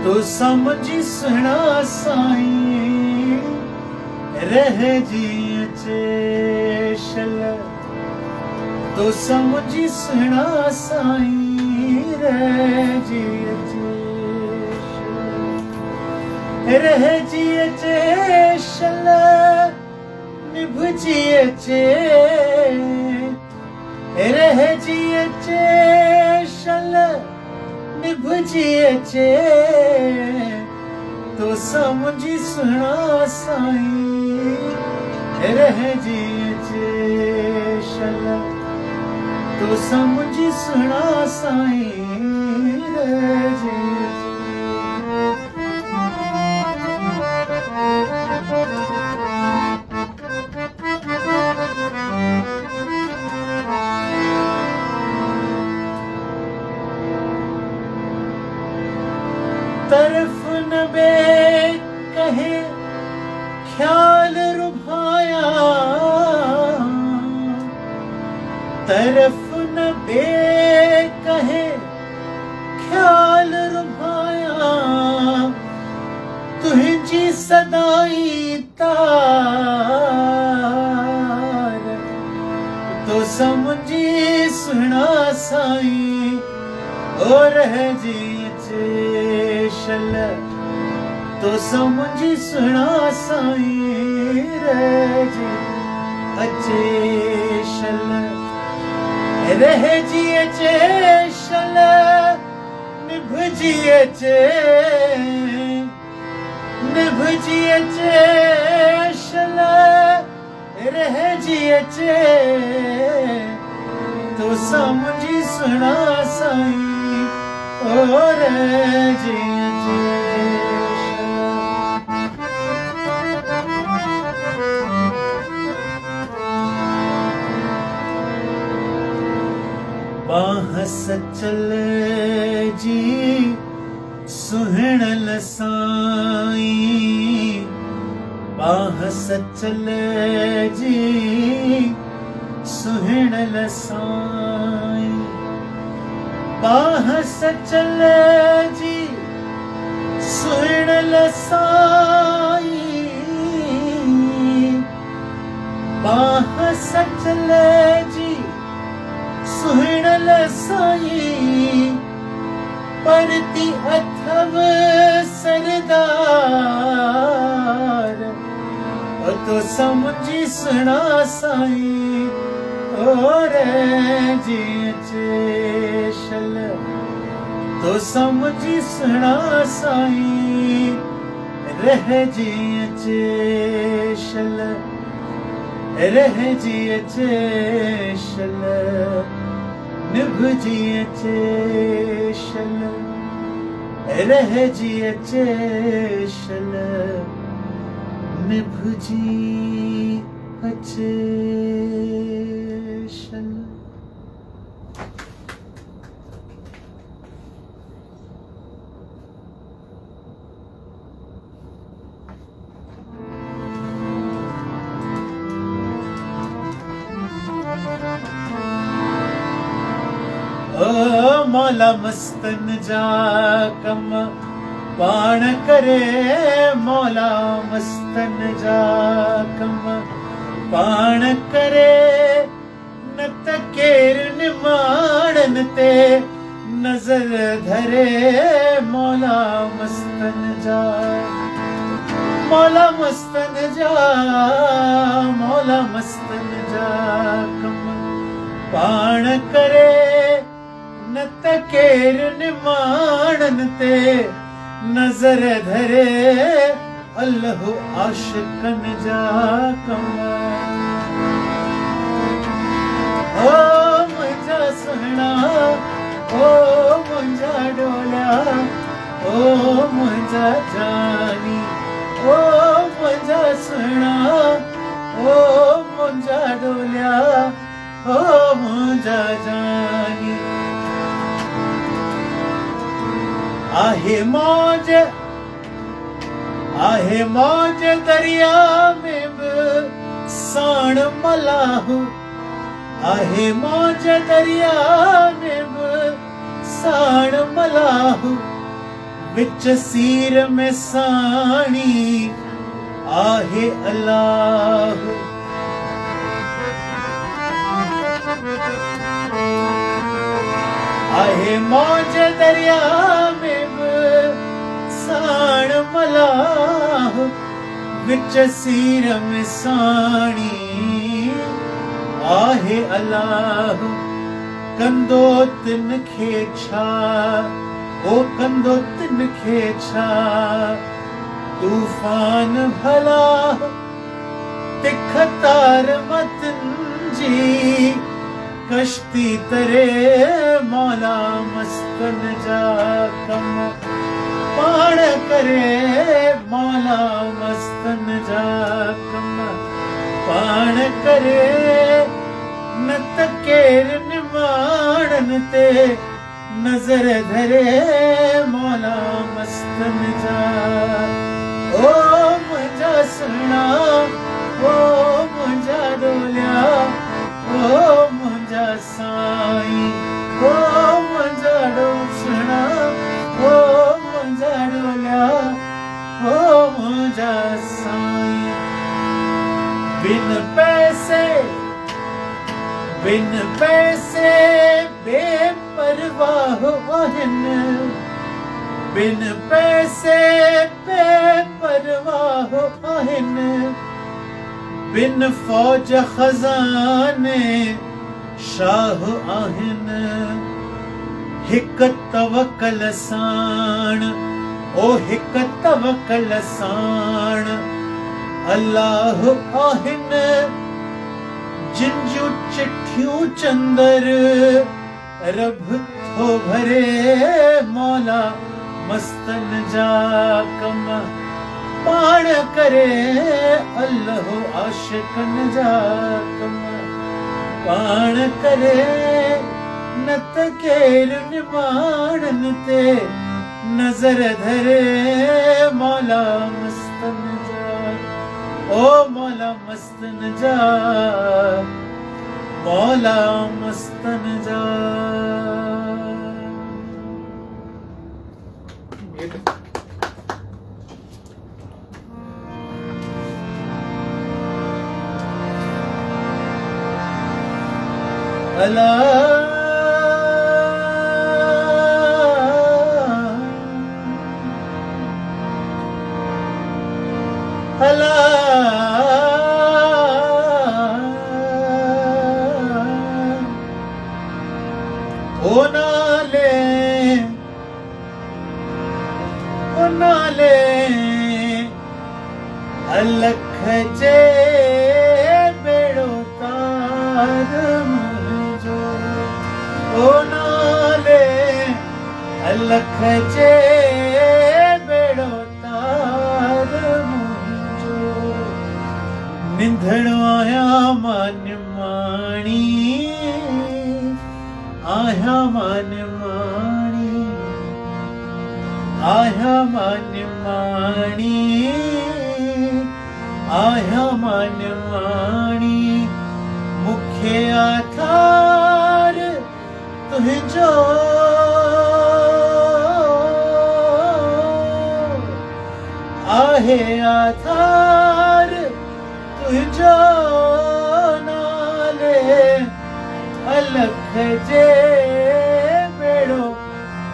तो समझी सुना साईं रह जी चेशल तो समझी सुना साईं रह जी चेशल निभ जी चे रह जी चेशल निभ जी चे तो समझी सुना साईं रह जी चेशल तो समझी सुना साईं रहे तरफ न बे कहे ख्याल रुभाया, तरफ न बे कहे ख्याल रुभाया, तुझी सदाई तार तो समझी सुना साईं और है जी चेशल तो समझी सुना साईं रह जी अचेशल रह जी अचेशल निभ जी अचे निभ जी अचेशल रह जी अचे तो समझी सुना साईं और जी बाह सचल जी सुहण लसाई, बाह सचल जी सुहण लसाई, बाह सचल जी सुहण लसाई, बाह सचल जी सुहण लसाई, परती अथव सरदार तो समझी सुना साईं और जी चेशल तो समझी सुना साईं रह जी चेशल रह जी चेशल निभ जी चेशल रह जी चेशल निभ जी चेशल। मौला मस्तन जा कम पाण करे, मौला मस्तन जा कम पाण करे, न त केर निमाणन ते नजर धरे, मौला मस्तन जा मौला मस्तन जा मौला मस्तन जा कम पाण करे, न त केर निमाणन ते नजर धरे, अल्लाह आशिकन जा कम ओ मुंहिंजा सुहिणा ओ मुंहिंजा डोलिया ओ मुंहिंजा जानी ओ मुंहिंजा सुहिणा ओ मुंहिंजा डोलिया ओ मुंहिंजा जानी। आहे मौज दरिया में भी साण मलाहू, आहे मौज दरिया में भी साण मलाहू, विच सीर में साणी आहे अल्लाह। आहे मौज दरिया में साण मलाह, विच सीर में साणी आहे अल्लाह। कंदो तिन खे छा ओ कंदो तिन खे छा, तूफान भला तिख तार मतन जी कश्ती तरे मौला मस्तन जा कम पाण करे मौला मस्तन जा कम पाण करे न तकेर निमाणन ते नजर धरे मौला मस्तन जा ओ मुंहिंजा सुहिणा ओ मुंहिंजा डोलिया ओ मुंहिंजा साईं ओ मुंहिंजा सुहिणा ओ मुंहिंजा डोलिया ओ मुंहिंजा साईं बिन पैसे बेपरवाह आहिनि बिन पैसे बेपरवाह आहिनि बिन फौज खजाने शाह आहिनि हिक तवकल साण ओ हिक तवकल साण अल्लाह आहिनि जिन जूं चिठियूं चंदर रब थो भरे मौला मस्तन जा कम पाण करे अल्लाह आशिकन जा कम पाण करे न त केर निमाणन ते नजर धरे मौला मस्तन जा ओ मौला मस्तन जा मौला मस्तन जा अलख जे बेड़ो तार मुंहिंजो ओ नाले अलख जे बेड़ो तार मुंहिंजो निंधणो आहियां मां निमाणी आहियां मां निमाणी आहियां मां निमाणी आहियां मां निमाणी मूंखे आधार तुंहिंजो आहे आधार तुंहिंजो नाले अलख जे बेड़ो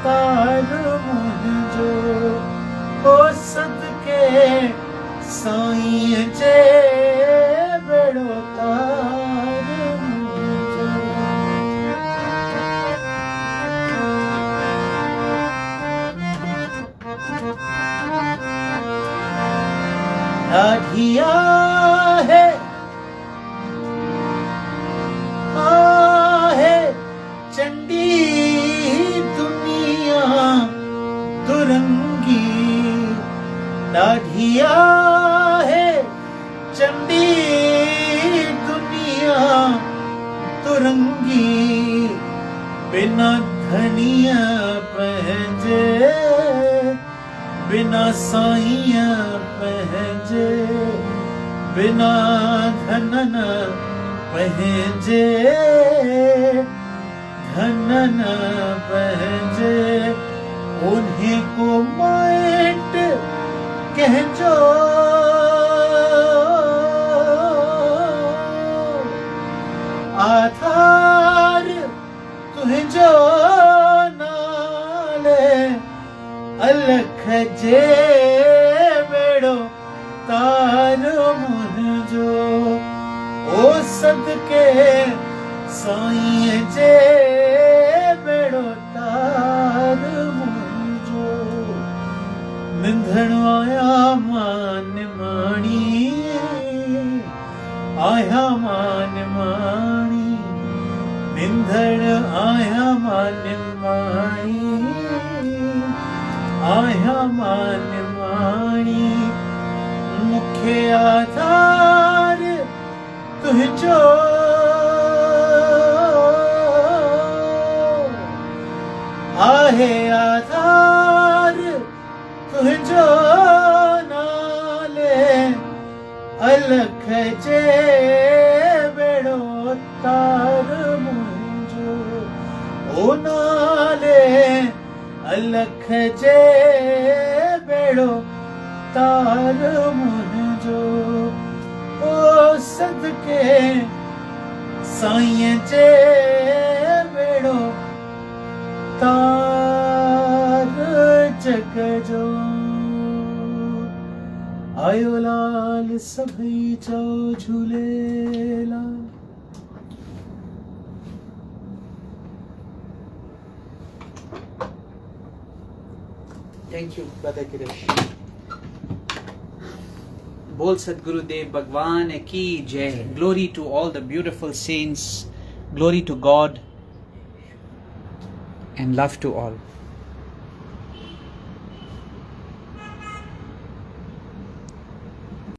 तार मुंहिंजो ओ सदके साईं जे बेड़ो तार मुंहिंजो ॾाढी आहे चंडी दुनिया दुरंगी ॾाढी आहे चंडी दुनिया दुरंगी बिना धनिया पंहिंजे बिना साईं पंहिंजे बिना धनन पंहिंजे धनन पंहिंजे उन्हीं को माइट कहजो आधार तुंहिंजो नाले अलख जे बेड़ो तार मुंहिंजो ओ सदके साईं जे बेड़ो तार मुंहिंजो निंधणो आहियां मां निमाणी आहियां मां निमाणी निंदण आया मान माणी आया मान माणी मुख्य आधार तुझो आहे आधार तुझो नाले अलख जे बेड़ो तार मुंहिंजो ओ नाले अलख जे बेड़ो तार मुंहिंजो ओ सदके साईं जे बेड़ो तार जग जो आयो लाल सभई चओ Jhulelal thank you brother Girish. बोल सदगुरुदेव भगवान की जय। Glory to all the beautiful saints, glory to God and love to all.